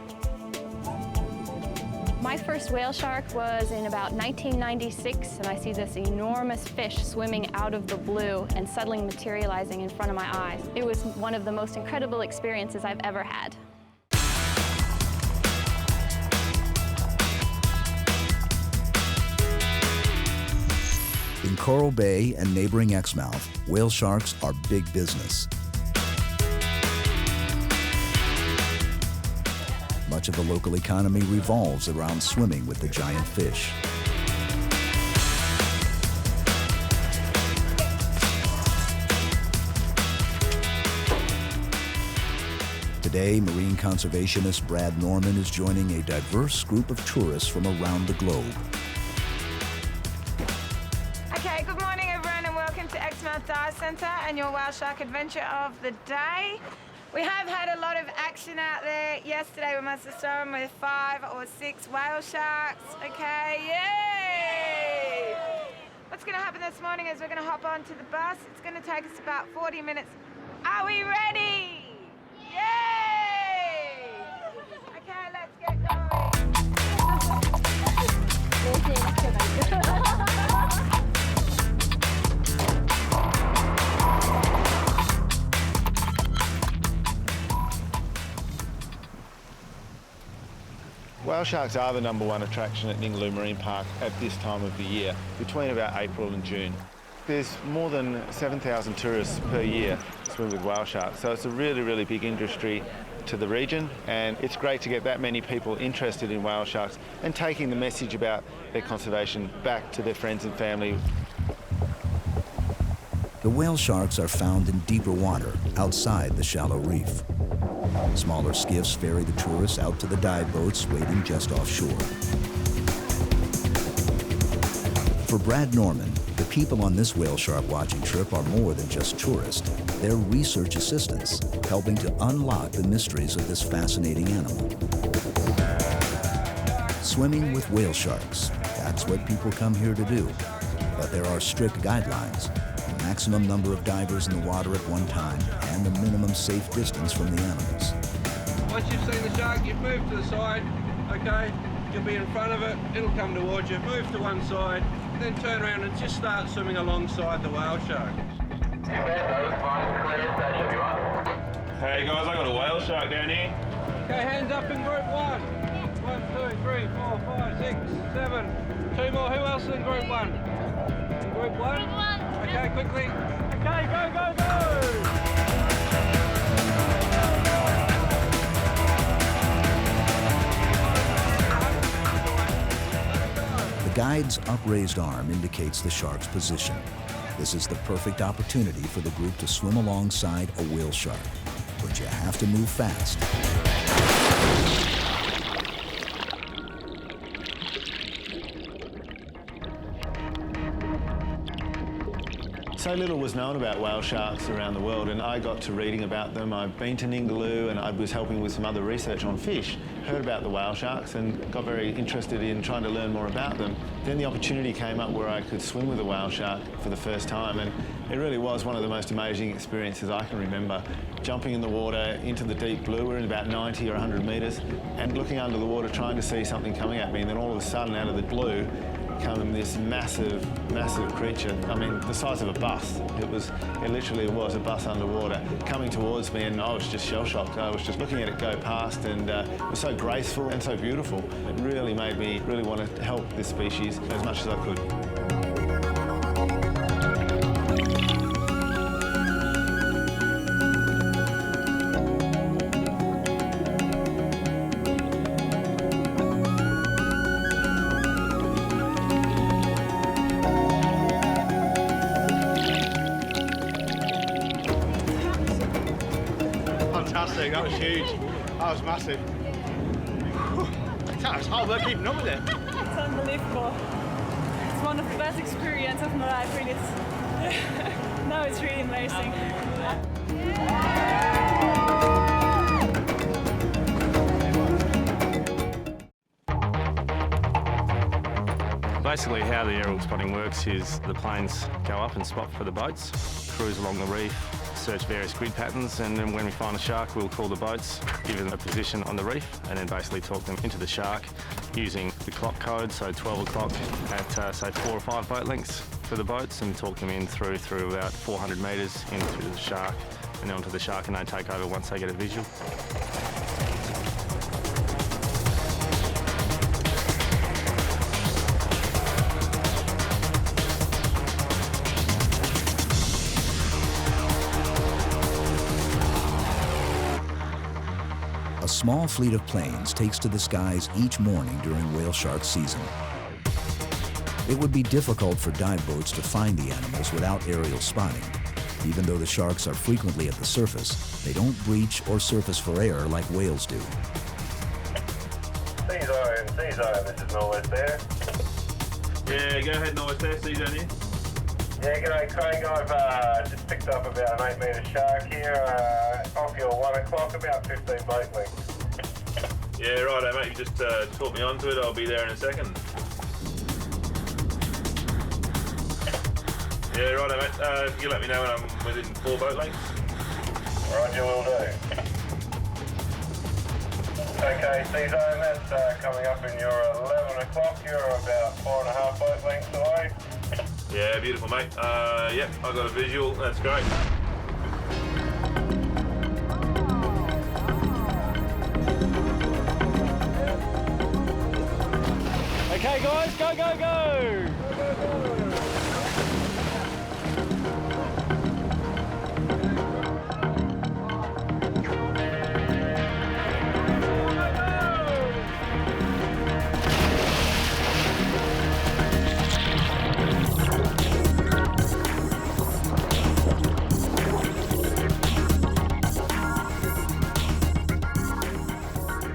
My first whale shark was in about 1996, and I see this enormous fish swimming out of the blue and suddenly materializing in front of my eyes. It was one of the most incredible experiences I've ever had. In Coral Bay and neighboring Exmouth, whale sharks are big business. Much of the local economy revolves around swimming with the giant fish. Today, marine conservationist Brad Norman is joining a diverse group of tourists from around the globe. Okay, good morning everyone and welcome to Exmouth Dive Centre and your whale shark adventure of the day. We have had a lot of action out there. Yesterday we must have swum with 5 or 6 whale sharks. Okay, yay! What's going to happen this morning is we're going to hop onto the bus. It's going to take us about 40 minutes. Are we ready? Yay! Okay, let's get going. Whale sharks are the #1 attraction at Ningaloo Marine Park at this time of the year, between about April and June. There's more than 7,000 tourists per year swim with whale sharks, so it's a really, really big industry to the region, and it's great to get that many people interested in whale sharks and taking the message about their conservation back to their friends and family. The whale sharks are found in deeper water outside the shallow reef. Smaller skiffs ferry the tourists out to the dive boats waiting just offshore. For Brad Norman, the people on this whale shark watching trip are more than just tourists. They're research assistants, helping to unlock the mysteries of this fascinating animal. Swimming with whale sharks, that's what people come here to do. But there are strict guidelines. The maximum number of divers in the water at one time and the minimum safe distance from the animals. Once you've seen the shark, you move to the side, okay? You'll be in front of it, it'll come towards you, move to one side, then turn around and just start swimming alongside the whale shark. Hey guys, I got a whale shark down here. Okay, hands up in group 1. 1, 2, 3, 4, 5, 6, 7. 2 more, who else is in group 1? In group 1? Group 1. Okay, quickly. Okay, go, go, go! The guide's upraised arm indicates the shark's position. This is the perfect opportunity for the group to swim alongside a whale shark, but you have to move fast. So little was known about whale sharks around the world, and I got to reading about them. I've been to Ningaloo and I was helping with some other research on fish. heard about the whale sharks and got very interested in trying to learn more about them. Then the opportunity came up where I could swim with a whale shark for the first time, and it really was one of the most amazing experiences I can remember. Jumping in the water into the deep blue, we're in about 90 or 100 metres, and looking under the water trying to see something coming at me, and then all of a sudden out of the blue come this massive, massive creature. I mean, the size of a bus. It literally was a bus underwater coming towards me, and I was just shell-shocked. I was just looking at it go past, and it was so graceful and so beautiful. It really made me really want to help this species as much as I could. Fantastic, that was huge. That was massive. That was hard work keeping up with it. It's unbelievable. It's one of the best experiences of my life, really. No, it's really amazing. Basically how the aerial spotting works is the planes go up and spot for the boats, cruise along the reef, search various grid patterns, and then when we find a shark we'll call the boats, give them a position on the reef, and then basically talk them into the shark using the clock code, so 12 o'clock at say 4 or 5 boat lengths for the boats, and talk them in through about 400 metres into the shark and then onto the shark, and they take over once they get a visual. A small fleet of planes takes to the skies each morning during whale shark season. It would be difficult for dive boats to find the animals without aerial spotting. Even though the sharks are frequently at the surface, they don't breach or surface for air like whales do. C-Zone, this is Norwest there. Yeah, go ahead, Norwest there, C-Zone here. Yeah, g'day Craig, I've just picked up about an 8-metre shark here off your 1 o'clock, about 15 boat lengths. Yeah, righto mate, you just talk me onto it, I'll be there in a second. Yeah, righto mate, you let me know when I'm within 4 boat lengths. Roger, will do. Okay, C-Zone, that's coming up in your 11 o'clock, you're about 4.5 boat lengths away. Yeah, beautiful mate. Yep, I got a visual, that's great. Okay guys, go, go, go!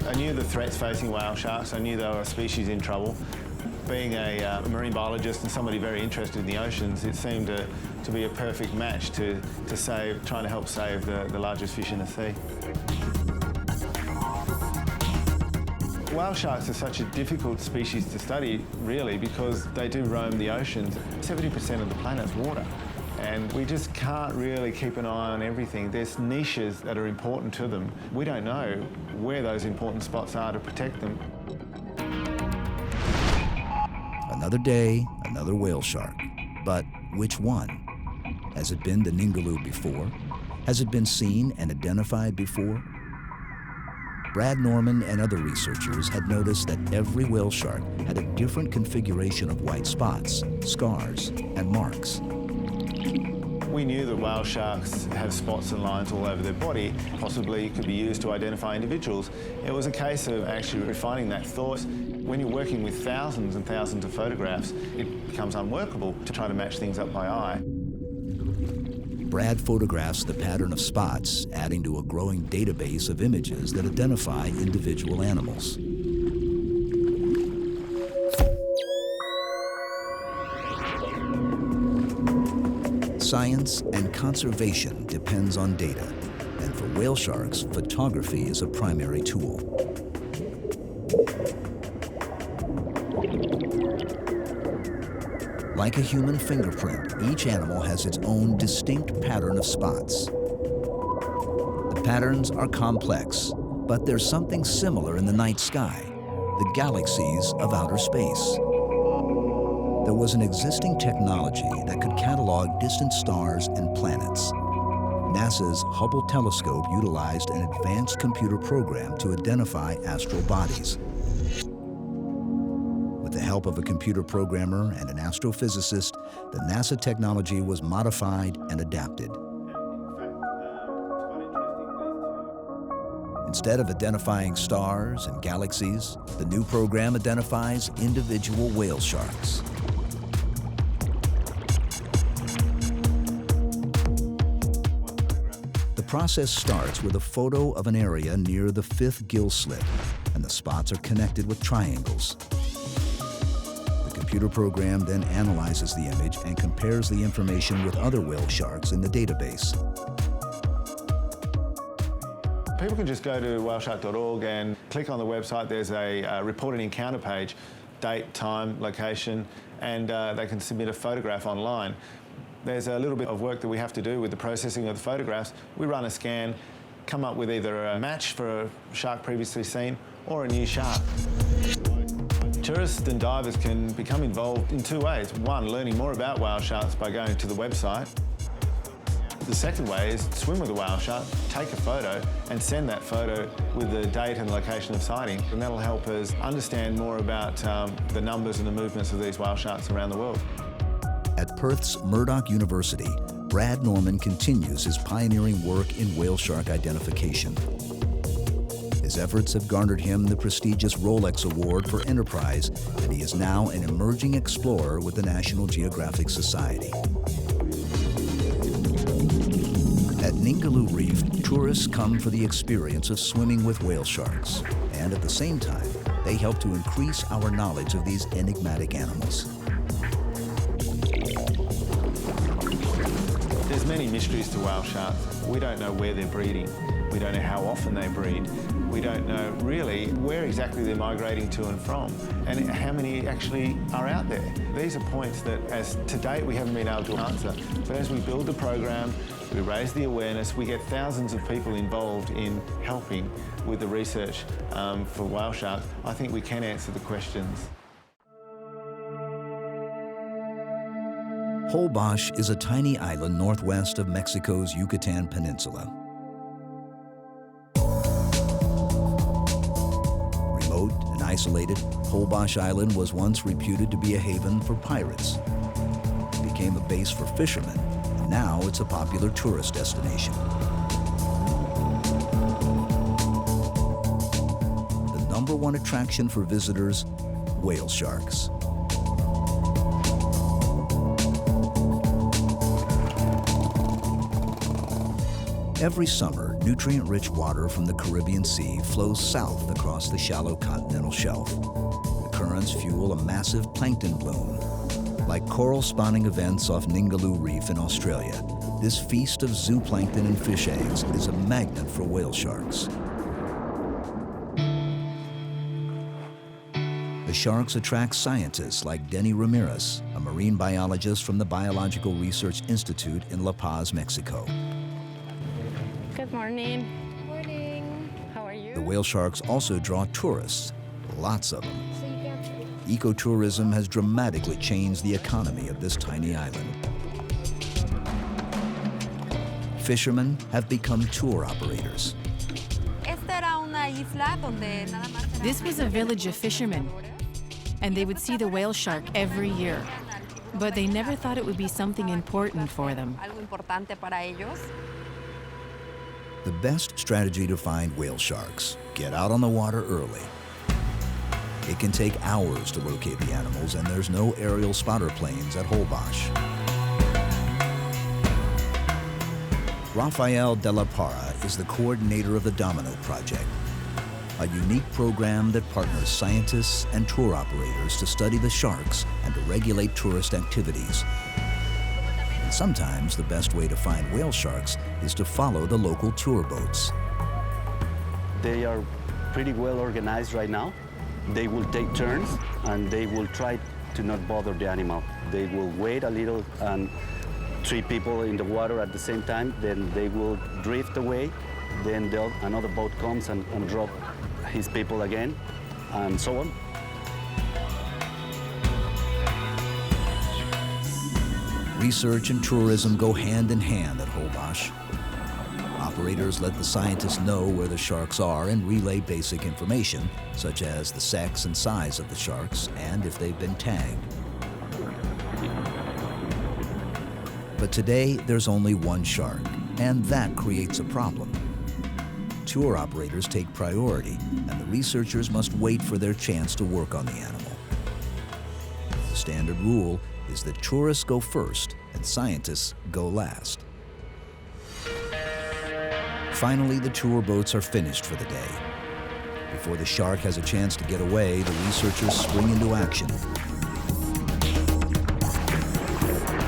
I knew the threats facing whale sharks. I knew they were a species in trouble. Being a marine biologist and somebody very interested in the oceans, it seemed to be a perfect match to trying to help save the largest fish in the sea. Whale sharks are such a difficult species to study, really, because they do roam the oceans. 70% of the planet's water. And we just can't really keep an eye on everything. There's niches that are important to them. We don't know where those important spots are to protect them. Another day, another whale shark. But which one? Has it been the Ningaloo before? Has it been seen and identified before? Brad Norman and other researchers had noticed that every whale shark had a different configuration of white spots, scars, and marks. We knew that whale sharks have spots and lines all over their body, possibly could be used to identify individuals. It was a case of actually refining that thought. When you're working with thousands and thousands of photographs, it becomes unworkable to try to match things up by eye. Brad photographs the pattern of spots, adding to a growing database of images that identify individual animals. Science and conservation depends on data, and for whale sharks, photography is a primary tool. Like a human fingerprint, each animal has its own distinct pattern of spots. The patterns are complex, but there's something similar in the night sky, the galaxies of outer space. There was an existing technology that could catalog distant stars and planets. NASA's Hubble telescope utilized an advanced computer program to identify astral bodies. With the help of a computer programmer and an astrophysicist, the NASA technology was modified and adapted. Instead of identifying stars and galaxies, the new program identifies individual whale sharks. The process starts with a photo of an area near the 5th gill slit, and the spots are connected with triangles. The computer program then analyzes the image and compares the information with other whale sharks in the database. People can just go to whaleshark.org and click on the website. There's a reported encounter page, date, time, location, and they can submit a photograph online. There's a little bit of work that we have to do with the processing of the photographs. We run a scan, come up with either a match for a shark previously seen or a new shark. Tourists and divers can become involved in two ways. One, learning more about whale sharks by going to the website. The second way is swim with a whale shark, take a photo, and send that photo with the date and location of sighting. And that'll help us understand more about the numbers and the movements of these whale sharks around the world. At Perth's Murdoch University, Brad Norman continues his pioneering work in whale shark identification. His efforts have garnered him the prestigious Rolex Award for Enterprise, and he is now an emerging explorer with the National Geographic Society. At Ningaloo Reef, tourists come for the experience of swimming with whale sharks, and at the same time, they help to increase our knowledge of these enigmatic animals. There's many mysteries to whale sharks. We don't know where they're breeding. We don't know how often they breed. We don't know really where exactly they're migrating to and from, and how many actually are out there. These are points that, as to date, we haven't been able to answer. But as we build the program, we raise the awareness, we get thousands of people involved in helping with the research for whale sharks, I think we can answer the questions. Holbox is a tiny island northwest of Mexico's Yucatan Peninsula. Remote and isolated, Holbox Island was once reputed to be a haven for pirates. It became a base for fishermen, and now it's a popular tourist destination. The #1 attraction for visitors, whale sharks. Every summer, nutrient-rich water from the Caribbean Sea flows south across the shallow continental shelf. The currents fuel a massive plankton bloom. Like coral spawning events off Ningaloo Reef in Australia, this feast of zooplankton and fish eggs is a magnet for whale sharks. The sharks attract scientists like Denny Ramirez, a marine biologist from the Biological Research Institute in La Paz, Mexico. Good morning. Morning. How are you? The whale sharks also draw tourists, lots of them. Ecotourism has dramatically changed the economy of this tiny island. Fishermen have become tour operators. This was a village of fishermen, and they would see the whale shark every year. But they never thought it would be something important for them. The best strategy to find whale sharks: get out on the water early. It can take hours to locate the animals, and there's no aerial spotter planes at Holbox. Rafael de la Parra is the coordinator of the Domino Project, a unique program that partners scientists and tour operators to study the sharks and to regulate tourist activities. And sometimes the best way to find whale sharks is to follow the local tour boats. They are pretty well organized right now. They will take turns and they will try to not bother the animal. They will wait a little and 3 people in the water at the same time, then they will drift away, then another boat comes and drop his people again, and so on. Research and tourism go hand in hand at Holbox. Operators let the scientists know where the sharks are and relay basic information, such as the sex and size of the sharks and if they've been tagged. But today, there's only one shark, and that creates a problem. Tour operators take priority, and the researchers must wait for their chance to work on the animal. The standard rule is that tourists go first and scientists go last. Finally, the tour boats are finished for the day. Before the shark has a chance to get away, the researchers spring into action.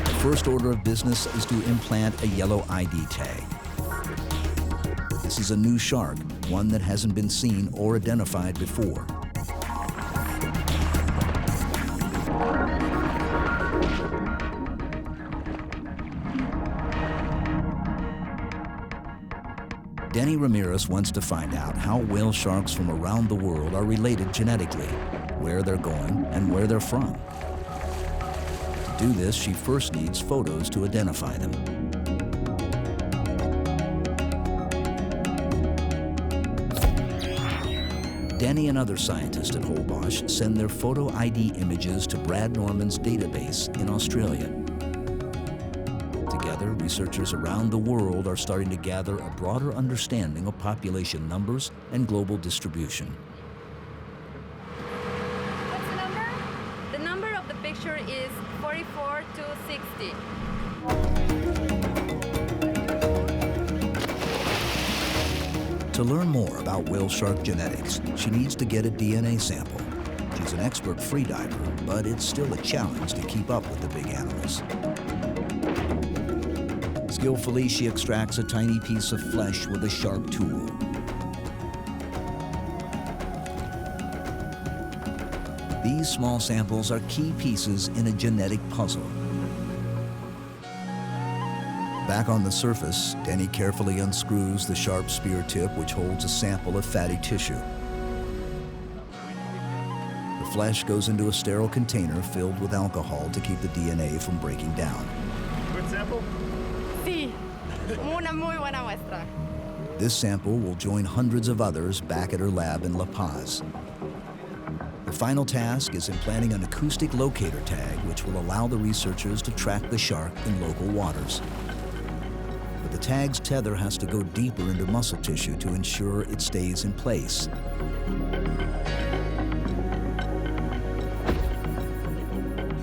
The first order of business is to implant a yellow ID tag. This is a new shark, one that hasn't been seen or identified before. Denny Ramirez wants to find out how whale sharks from around the world are related genetically, where they're going, and where they're from. To do this, she first needs photos to identify them. Denny and other scientists at Holbox send their photo ID images to Brad Norman's database in Australia. Together, researchers around the world are starting to gather a broader understanding of population numbers and global distribution. What's the number? The number of the picture is 44260. To learn more about whale shark genetics, she needs to get a DNA sample. She's an expert freediver, but it's still a challenge to keep up with the big animals. Skillfully, she extracts a tiny piece of flesh with a sharp tool. These small samples are key pieces in a genetic puzzle. Back on the surface, Denny carefully unscrews the sharp spear tip which holds a sample of fatty tissue. The flesh goes into a sterile container filled with alcohol to keep the DNA from breaking down. Good sample? Sí, una muy buena muestra. This sample will join hundreds of others back at her lab in La Paz. The final task is implanting an acoustic locator tag which will allow the researchers to track the shark in local waters. But the tag's tether has to go deeper into muscle tissue to ensure it stays in place.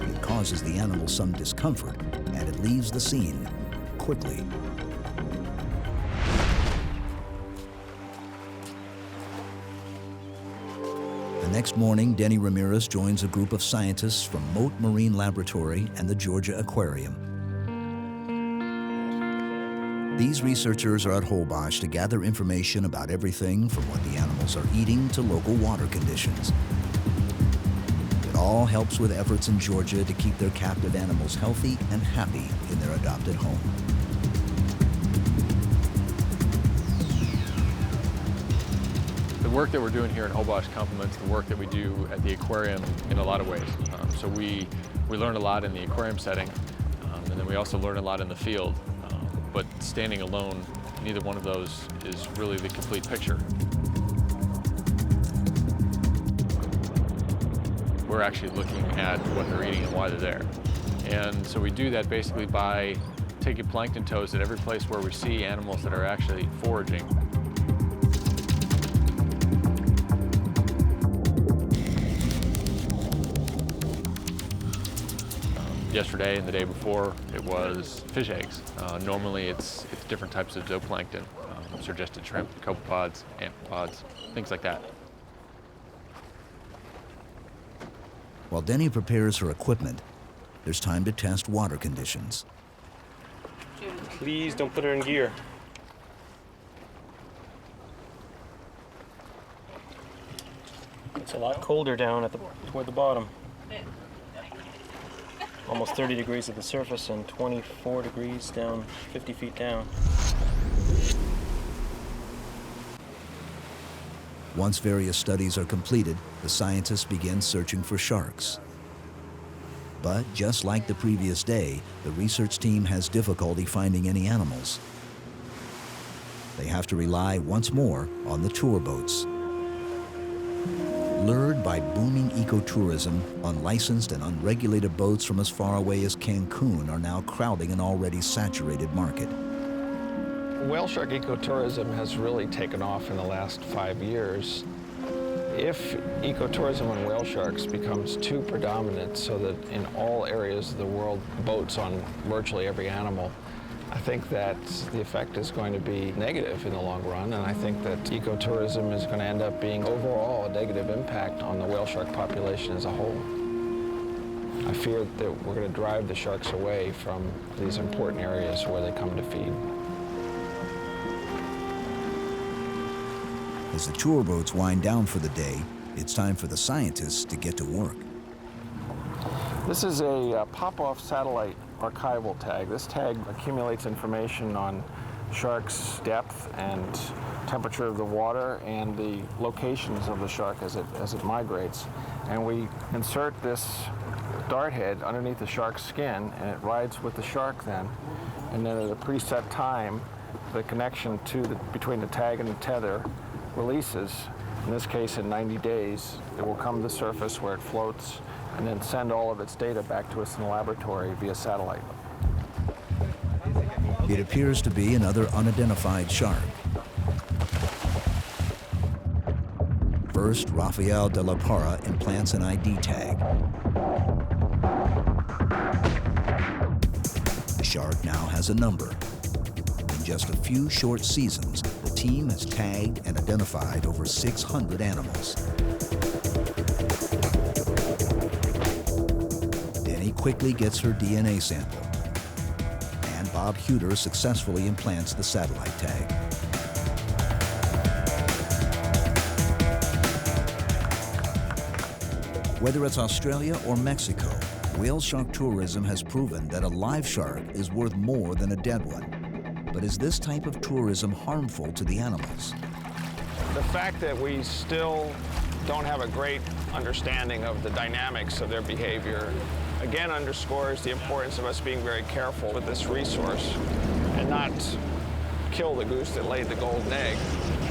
It causes the animal some discomfort, and it leaves the scene quickly. The next morning, Denny Ramirez joins a group of scientists from Mote Marine Laboratory and the Georgia Aquarium. These researchers are at Holbox to gather information about everything from what the animals are eating to local water conditions. It all helps with efforts in Georgia to keep their captive animals healthy and happy in their adopted home. The work that we're doing here in Holbox complements the work that we do at the aquarium in a lot of ways. So we learn a lot in the aquarium setting, and then we also learn a lot in the field. But standing alone, neither one of those is really the complete picture. We're actually looking at what they're eating and why they're there. And so we do that basically by taking plankton tows at every place where we see animals that are actually foraging. Yesterday and the day before, it was fish eggs. Normally it's different types of zooplankton, suggested shrimp, copepods, amphipods, things like that. While Denny prepares her equipment, there's time to test water conditions. Please don't put her in gear. It's a lot colder down toward the bottom. Almost 30 degrees at the surface and 24 degrees down, 50 feet down. Once various studies are completed, the scientists begin searching for sharks. But just like the previous day, the research team has difficulty finding any animals. They have to rely once more on the tour boats. Lured by booming ecotourism, unlicensed and unregulated boats from as far away as Cancun are now crowding an already saturated market. Whale shark ecotourism has really taken off in the last 5 years. If ecotourism on whale sharks becomes too predominant so that in all areas of the world boats on virtually every animal, I think that the effect is going to be negative in the long run, and I think that ecotourism is going to end up being overall a negative impact on the whale shark population as a whole. I fear that we're going to drive the sharks away from these important areas where they come to feed. As the tour boats wind down for the day, it's time for the scientists to get to work. This is a pop-off satellite archival tag. This tag accumulates information on sharks' depth and temperature of the water and the locations of the shark as it migrates. And we insert this dart head underneath the shark's skin, and it rides with the shark then. And then at a preset time, the connection between the tag and the tether releases. In this case, in 90 days, it will come to the surface where it floats and then send all of its data back to us in the laboratory via satellite. It appears to be another unidentified shark. First, Rafael de la Parra implants an ID tag. The shark now has a number. In just a few short seasons, the team has tagged and identified over 600 animals. Denny quickly gets her DNA sample, and Bob Huter successfully implants the satellite tag. Whether it's Australia or Mexico, whale shark tourism has proven that a live shark is worth more than a dead one. But is this type of tourism harmful to the animals? The fact that we still don't have a great understanding of the dynamics of their behavior again underscores the importance of us being very careful with this resource and not kill the goose that laid the golden egg.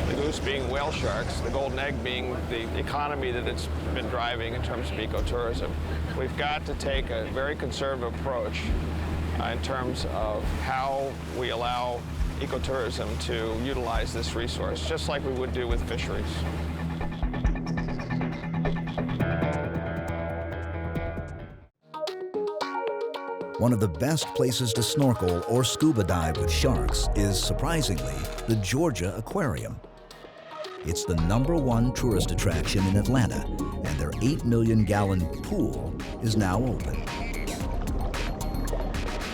The goose being whale sharks, the golden egg being the economy that it's been driving in terms of ecotourism. We've got to take a very conservative approach in terms of how we allow ecotourism to utilize this resource, just like we would do with fisheries. One of the best places to snorkel or scuba dive with sharks is, surprisingly, the Georgia Aquarium. It's the #1 tourist attraction in Atlanta, and their 8 million gallon pool is now open.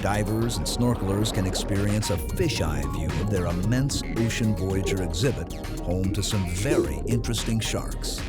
Divers and snorkelers can experience a fisheye view of their immense Ocean Voyager exhibit, home to some very interesting sharks.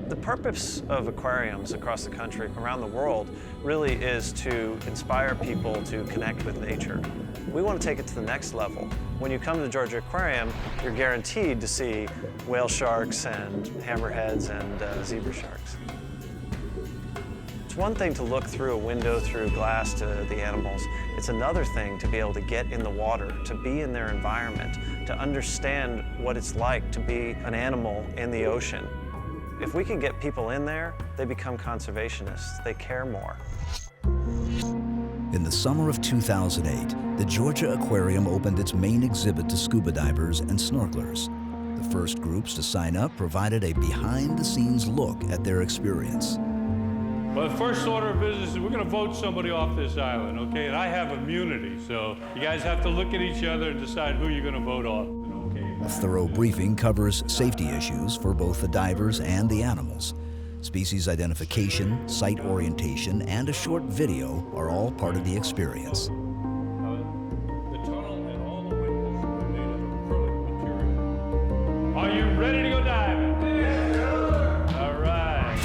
The purpose of aquariums across the country, around the world, really is to inspire people to connect with nature. We want to take it to the next level. When you come to Georgia Aquarium, you're guaranteed to see whale sharks and hammerheads and zebra sharks. It's one thing to look through a window through glass to the animals. It's another thing to be able to get in the water, to be in their environment, to understand what it's like to be an animal in the ocean. If we can get people in there, they become conservationists. They care more. In the summer of 2008, the Georgia Aquarium opened its main exhibit to scuba divers and snorkelers. The first groups to sign up provided a behind-the-scenes look at their experience. Well, the first order of business is we're going to vote somebody off this island, okay? And I have immunity, so you guys have to look at each other and decide who you're going to vote off. A thorough briefing covers safety issues for both the divers and the animals. Species identification, site orientation, and a short video are all part of the experience. Are you ready to go diving? Yes, sir. All right.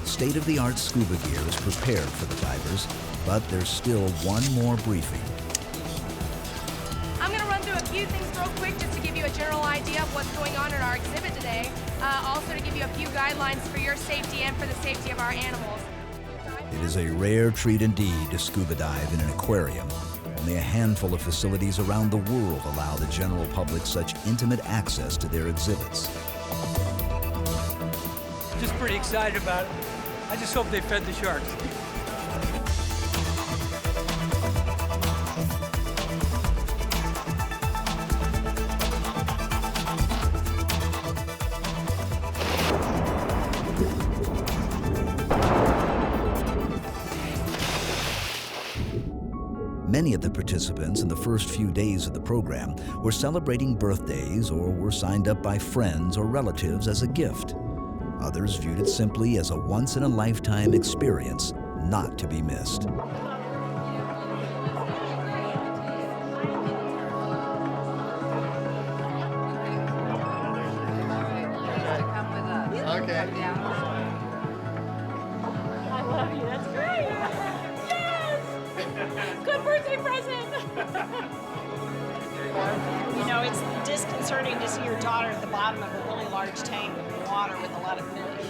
State-of-the-art scuba gear is prepared for the divers, but there's still one more briefing. I'm going to run through a few things real quick just to give you a general idea of what's going on in our exhibit today. Also to give you a few guidelines for your safety and for the safety of our animals. It is a rare treat indeed to scuba dive in an aquarium. Only a handful of facilities around the world allow the general public such intimate access to their exhibits. Just pretty excited about it. I just hope they fed the sharks. Many of the participants in the first few days of the program were celebrating birthdays or were signed up by friends or relatives as a gift. Others viewed it simply as a once-in-a-lifetime experience not to be missed. Okay. I love you. That's great. Yes! Good birthday present. You know, it's disconcerting to see your daughter at the bottom of a really large tank of water with a lot of fish.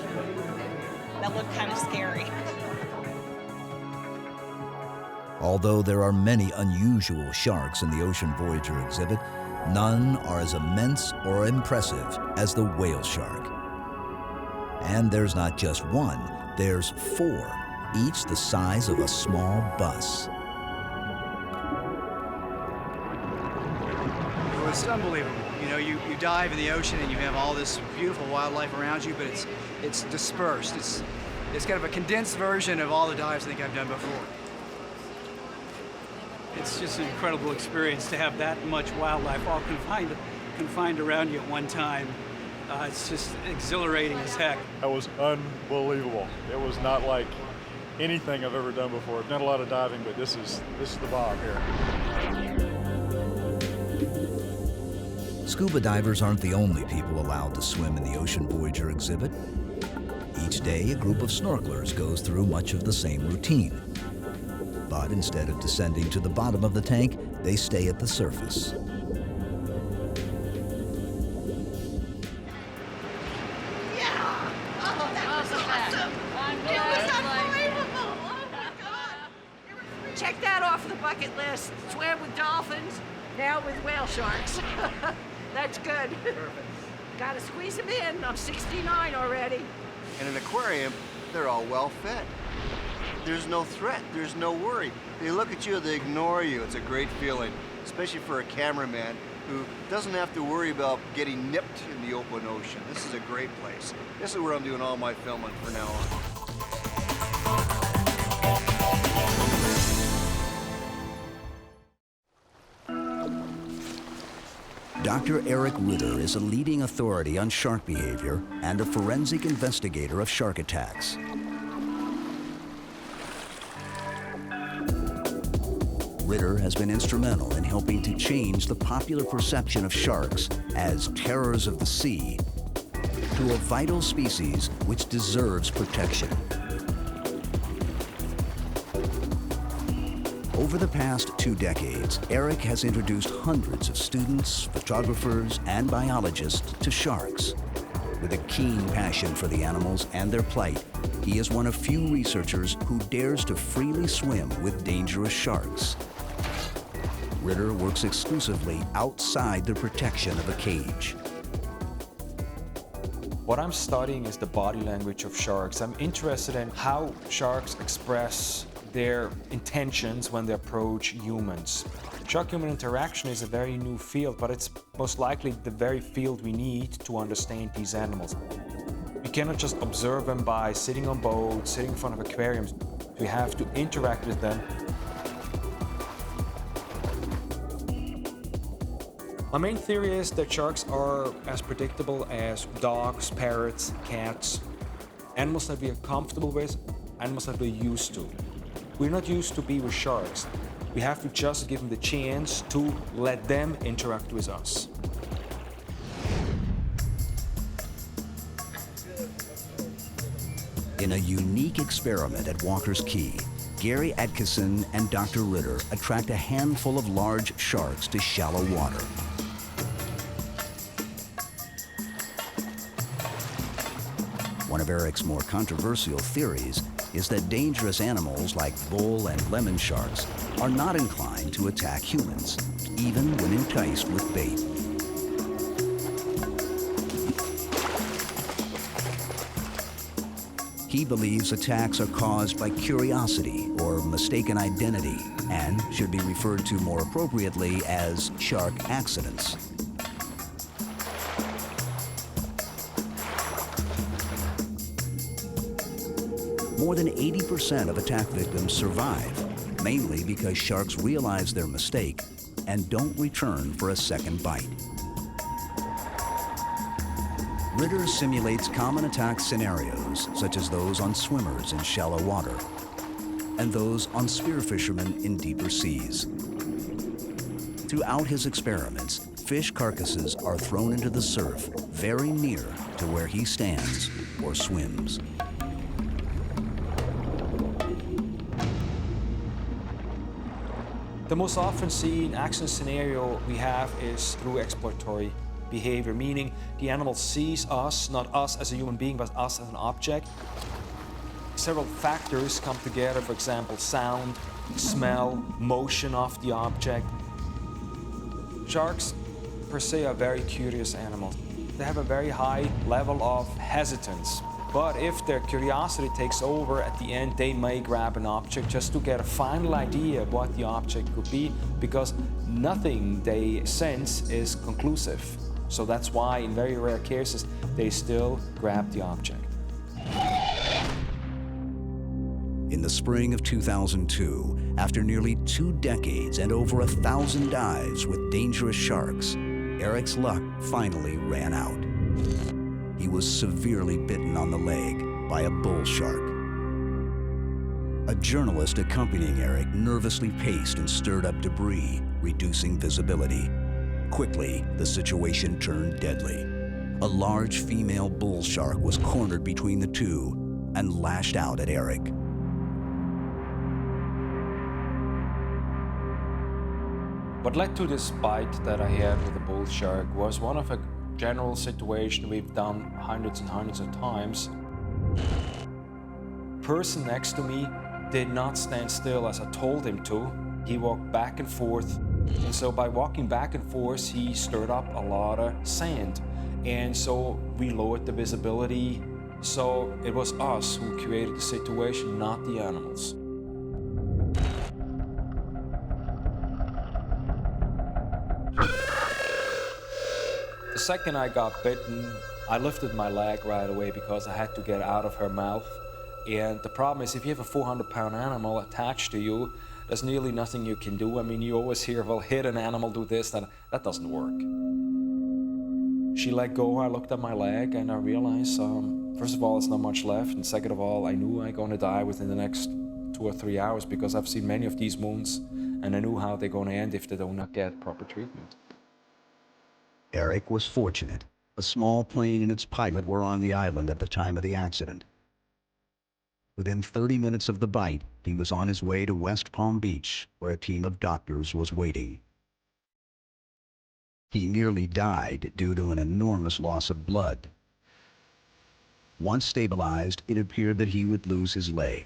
That looked kind of scary. Although there are many unusual sharks in the Ocean Voyager exhibit, none are as immense or impressive as the whale shark. And there's not just one, there's 4, each the size of a small bus. Well, it's unbelievable. You know, you dive in the ocean and you have all this beautiful wildlife around you, but it's dispersed. It's kind of a condensed version of all the dives I think I've done before. It's just an incredible experience to have that much wildlife all confined around you at one time. It's just exhilarating as heck. That was unbelievable. It was not like anything I've ever done before. I've done a lot of diving, but this is the bomb here. Scuba divers aren't the only people allowed to swim in the Ocean Voyager exhibit. Each day, a group of snorkelers goes through much of the same routine. But instead of descending to the bottom of the tank, they stay at the surface. Check that off the bucket list. Swam with dolphins, now with whale sharks. That's good. Perfect. Gotta squeeze them in. I'm 69 already. In an aquarium, they're all well fed. There's no threat, there's no worry. They look at you, they ignore you. It's a great feeling, especially for a cameraman who doesn't have to worry about getting nipped in the open ocean. This is a great place. This is where I'm doing all my filming from now on. Dr. Eric Ritter is a leading authority on shark behavior and a forensic investigator of shark attacks. Ritter has been instrumental in helping to change the popular perception of sharks as terrors of the sea to a vital species which deserves protection. Over the past 2 decades, Eric has introduced hundreds of students, photographers, and biologists to sharks. With a keen passion for the animals and their plight, he is one of few researchers who dares to freely swim with dangerous sharks. Ritter works exclusively outside the protection of a cage. What I'm studying is the body language of sharks. I'm interested in how sharks express their intentions when they approach humans. Shark-human interaction is a very new field, but it's most likely the very field we need to understand these animals. We cannot just observe them by sitting on boats, sitting in front of aquariums. We have to interact with them. My main theory is that sharks are as predictable as dogs, parrots, cats. Animals that we are comfortable with, animals that we're used to. We're not used to be with sharks. We have to just give them the chance to let them interact with us. In a unique experiment at Walker's Key, Gary Atkinson and Dr. Ritter attract a handful of large sharks to shallow water. One of Eric's more controversial theories is that dangerous animals like bull and lemon sharks are not inclined to attack humans, even when enticed with bait. He believes attacks are caused by curiosity or mistaken identity and should be referred to more appropriately as shark accidents. More than 80% of attack victims survive, mainly because sharks realize their mistake and don't return for a second bite. Ritter simulates common attack scenarios, such as those on swimmers in shallow water and those on spearfishermen in deeper seas. Throughout his experiments, fish carcasses are thrown into the surf very near to where he stands or swims. The most often seen accident scenario we have is through exploratory behavior, meaning the animal sees us, not us as a human being, but us as an object. Several factors come together, for example, sound, smell, motion of the object. Sharks, per se, are very curious animals. They have a very high level of hesitance. But if their curiosity takes over, at the end they may grab an object just to get a final idea of what the object could be, because nothing they sense is conclusive. So that's why in very rare cases they still grab the object. In the spring of 2002, after nearly 2 decades and over 1,000 dives with dangerous sharks, Eric's luck finally ran out. He was severely bitten on the leg by a bull shark. A journalist accompanying Eric nervously paced and stirred up debris, reducing visibility. Quickly, the situation turned deadly. A large female bull shark was cornered between the two and lashed out at Eric. What led to this bite that I had with the bull shark was one of a general situation we've done hundreds and hundreds of times. The person next to me did not stand still as I told him to. He walked back and forth. And so by walking back and forth, he stirred up a lot of sand. And so we lowered the visibility. So it was us who created the situation, not the animals. The second I got bitten, I lifted my leg right away because I had to get out of her mouth. And the problem is, if you have a 400-pound animal attached to you, there's nearly nothing you can do. I mean, you always hear, well, hit an animal, do this, that doesn't work. She let go, I looked at my leg, and I realized, first of all, it's not much left, and second of all, I knew I'm gonna die within the next 2 or 3 hours because I've seen many of these wounds, and I knew how they're gonna end if they do not get proper treatment. Eric was fortunate. A small plane and its pilot were on the island at the time of the accident. Within 30 minutes of the bite, he was on his way to West Palm Beach, where a team of doctors was waiting. He nearly died due to an enormous loss of blood. Once stabilized, it appeared that he would lose his leg,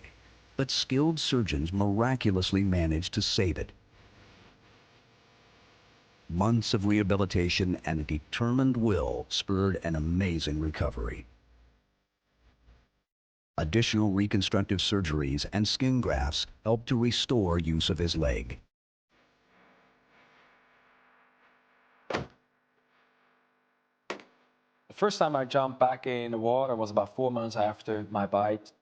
but skilled surgeons miraculously managed to save it. Months of rehabilitation and a determined will spurred an amazing recovery. Additional reconstructive surgeries and skin grafts helped to restore use of his leg. The first time I jumped back in the water was about 4 months after my bite.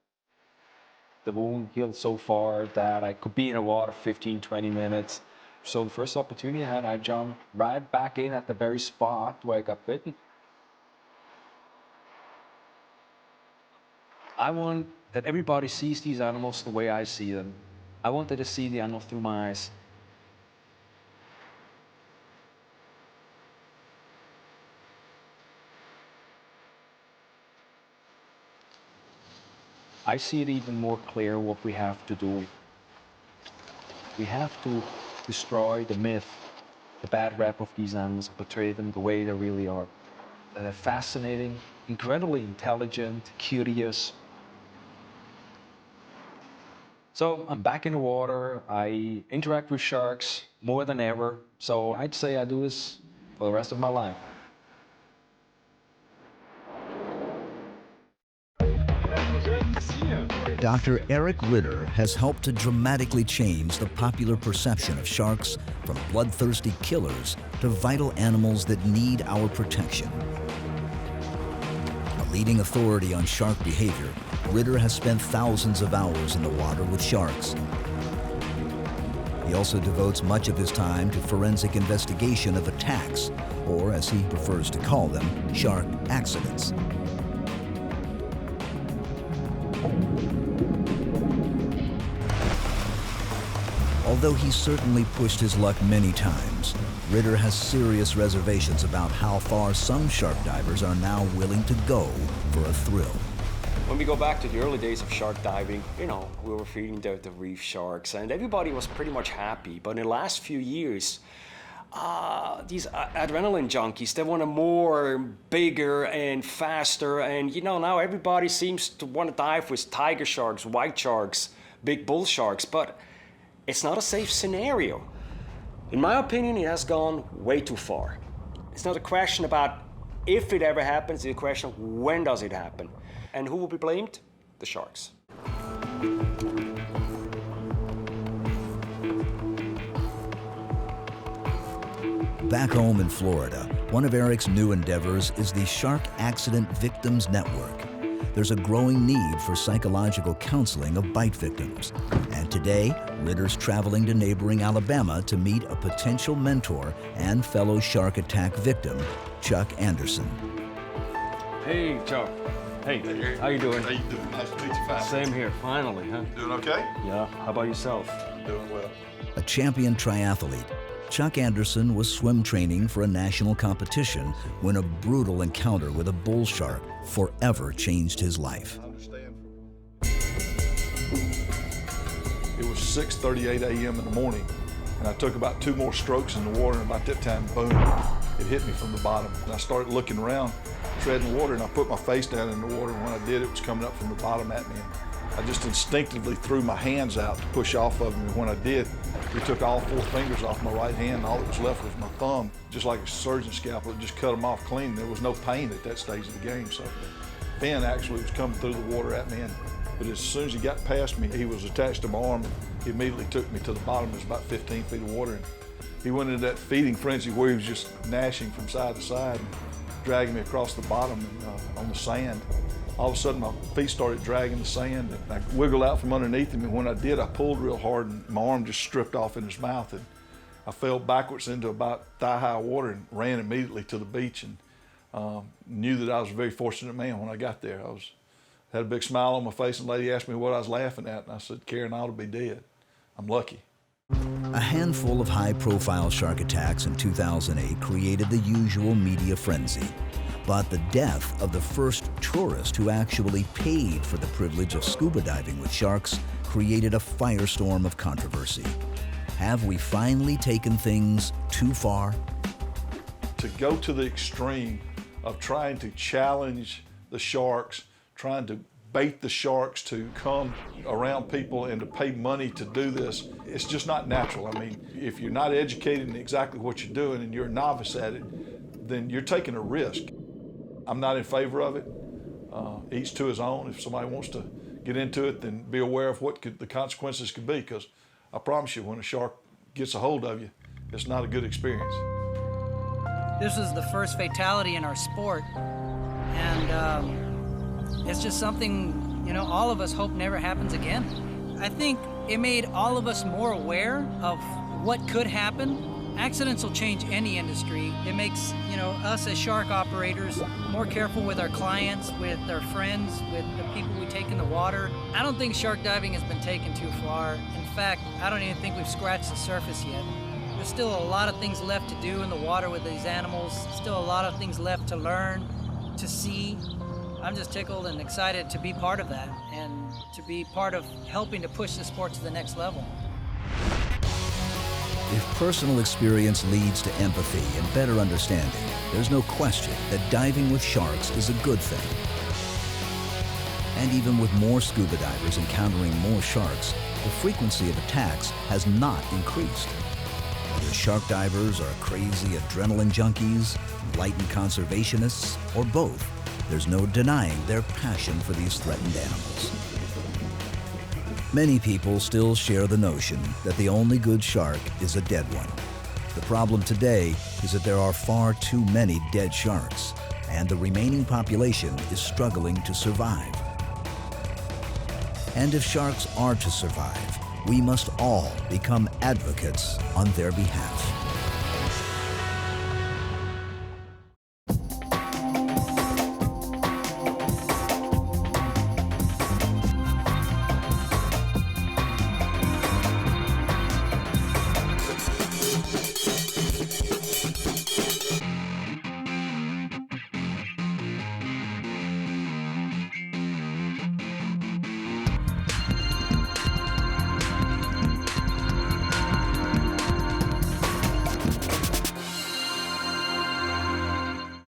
The wound healed so far that I could be in the water 15, 20 minutes. So the first opportunity I had, I jumped right back in at the very spot where I got bitten. I want that everybody sees these animals the way I see them. I wanted to see the animal through my eyes. I see it even more clear what we have to do. We have to destroy the myth, the bad rap of these animals, portray them the way they really are. They're fascinating, incredibly intelligent, curious. So I'm back in the water. I interact with sharks more than ever. So I'd say I do this for the rest of my life. Dr. Eric Ritter has helped to dramatically change the popular perception of sharks from bloodthirsty killers to vital animals that need our protection. A leading authority on shark behavior, Ritter has spent thousands of hours in the water with sharks. He also devotes much of his time to forensic investigation of attacks, or as he prefers to call them, shark accidents. Although he's certainly pushed his luck many times, Ritter has serious reservations about how far some shark divers are now willing to go for a thrill. When we go back to the early days of shark diving, you know, we were feeding the reef sharks and everybody was pretty much happy. But in the last few years, these adrenaline junkies, they want more, bigger and faster. And you know, now everybody seems to want to dive with tiger sharks, white sharks, big bull sharks, but it's not a safe scenario. In my opinion, it has gone way too far. It's not a question about if it ever happens, it's a question of when does it happen. And who will be blamed? The sharks. Back home in Florida, one of Eric's new endeavors is the Shark Accident Victims Network. There's a growing need for psychological counseling of bite victims. And today, Ritter's traveling to neighboring Alabama to meet a potential mentor and fellow shark attack victim, Chuck Anderson. Hey, Chuck. Hey, how you doing? How you doing? Nice to meet you, finally. Same here, finally, huh? Doing okay? Yeah, how about yourself? Doing well. A champion triathlete, Chuck Anderson was swim training for a national competition when a brutal encounter with a bull shark forever changed his life. It was 6:38 a.m. in the morning, and I took about 2 more strokes in the water, and about that time, boom, it hit me from the bottom. And I started looking around, treading water, and I put my face down in the water, and when I did, it was coming up from the bottom at me. And I just instinctively threw my hands out to push off of him, and when I did, he took all 4 fingers off my right hand, and all that was left was my thumb. Just like a surgeon's scalpel, it just cut them off clean. There was no pain at that stage of the game, so Finn actually was coming through the water at me, but as soon as he got past me, he was attached to my arm, and he immediately took me to the bottom. It was about 15 feet of water, and he went into that feeding frenzy where he was just gnashing from side to side and dragging me across the bottom and on the sand. All of a sudden, my feet started dragging the sand, and I wiggled out from underneath him, and when I did, I pulled real hard, and my arm just stripped off in his mouth, and I fell backwards into about thigh-high water and ran immediately to the beach, and knew that I was a very fortunate man when I got there. Had a big smile on my face, and the lady asked me what I was laughing at, and I said, Karen, I ought to be dead. I'm lucky. A handful of high-profile shark attacks in 2008 created the usual media frenzy. But the death of the first tourist who actually paid for the privilege of scuba diving with sharks created a firestorm of controversy. Have we finally taken things too far? To go to the extreme of trying to challenge the sharks, trying to bait the sharks to come around people and to pay money to do this, it's just not natural. I mean, if you're not educated in exactly what you're doing and you're a novice at it, then you're taking a risk. I'm not in favor of it. Each to his own. If somebody wants to get into it, then be aware of what the consequences could be, because I promise you, when a shark gets a hold of you, it's not a good experience. This was the first fatality in our sport, and it's just something, you know, all of us hope never happens again. I think it made all of us more aware of what could happen. Accidents will change any industry. It makes, you know, us as shark operators more careful with our clients, with our friends, with the people we take in the water. I don't think shark diving has been taken too far. In fact, I don't even think we've scratched the surface yet. There's still a lot of things left to do in the water with these animals. Still a lot of things left to learn, to see. I'm just tickled and excited to be part of that and to be part of helping to push the sport to the next level. If personal experience leads to empathy and better understanding, there's no question that diving with sharks is a good thing. And even with more scuba divers encountering more sharks, the frequency of attacks has not increased. Whether shark divers are crazy adrenaline junkies, enlightened conservationists, or both, there's no denying their passion for these threatened animals. Many people still share the notion that the only good shark is a dead one. The problem today is that there are far too many dead sharks, and the remaining population is struggling to survive. And if sharks are to survive, we must all become advocates on their behalf.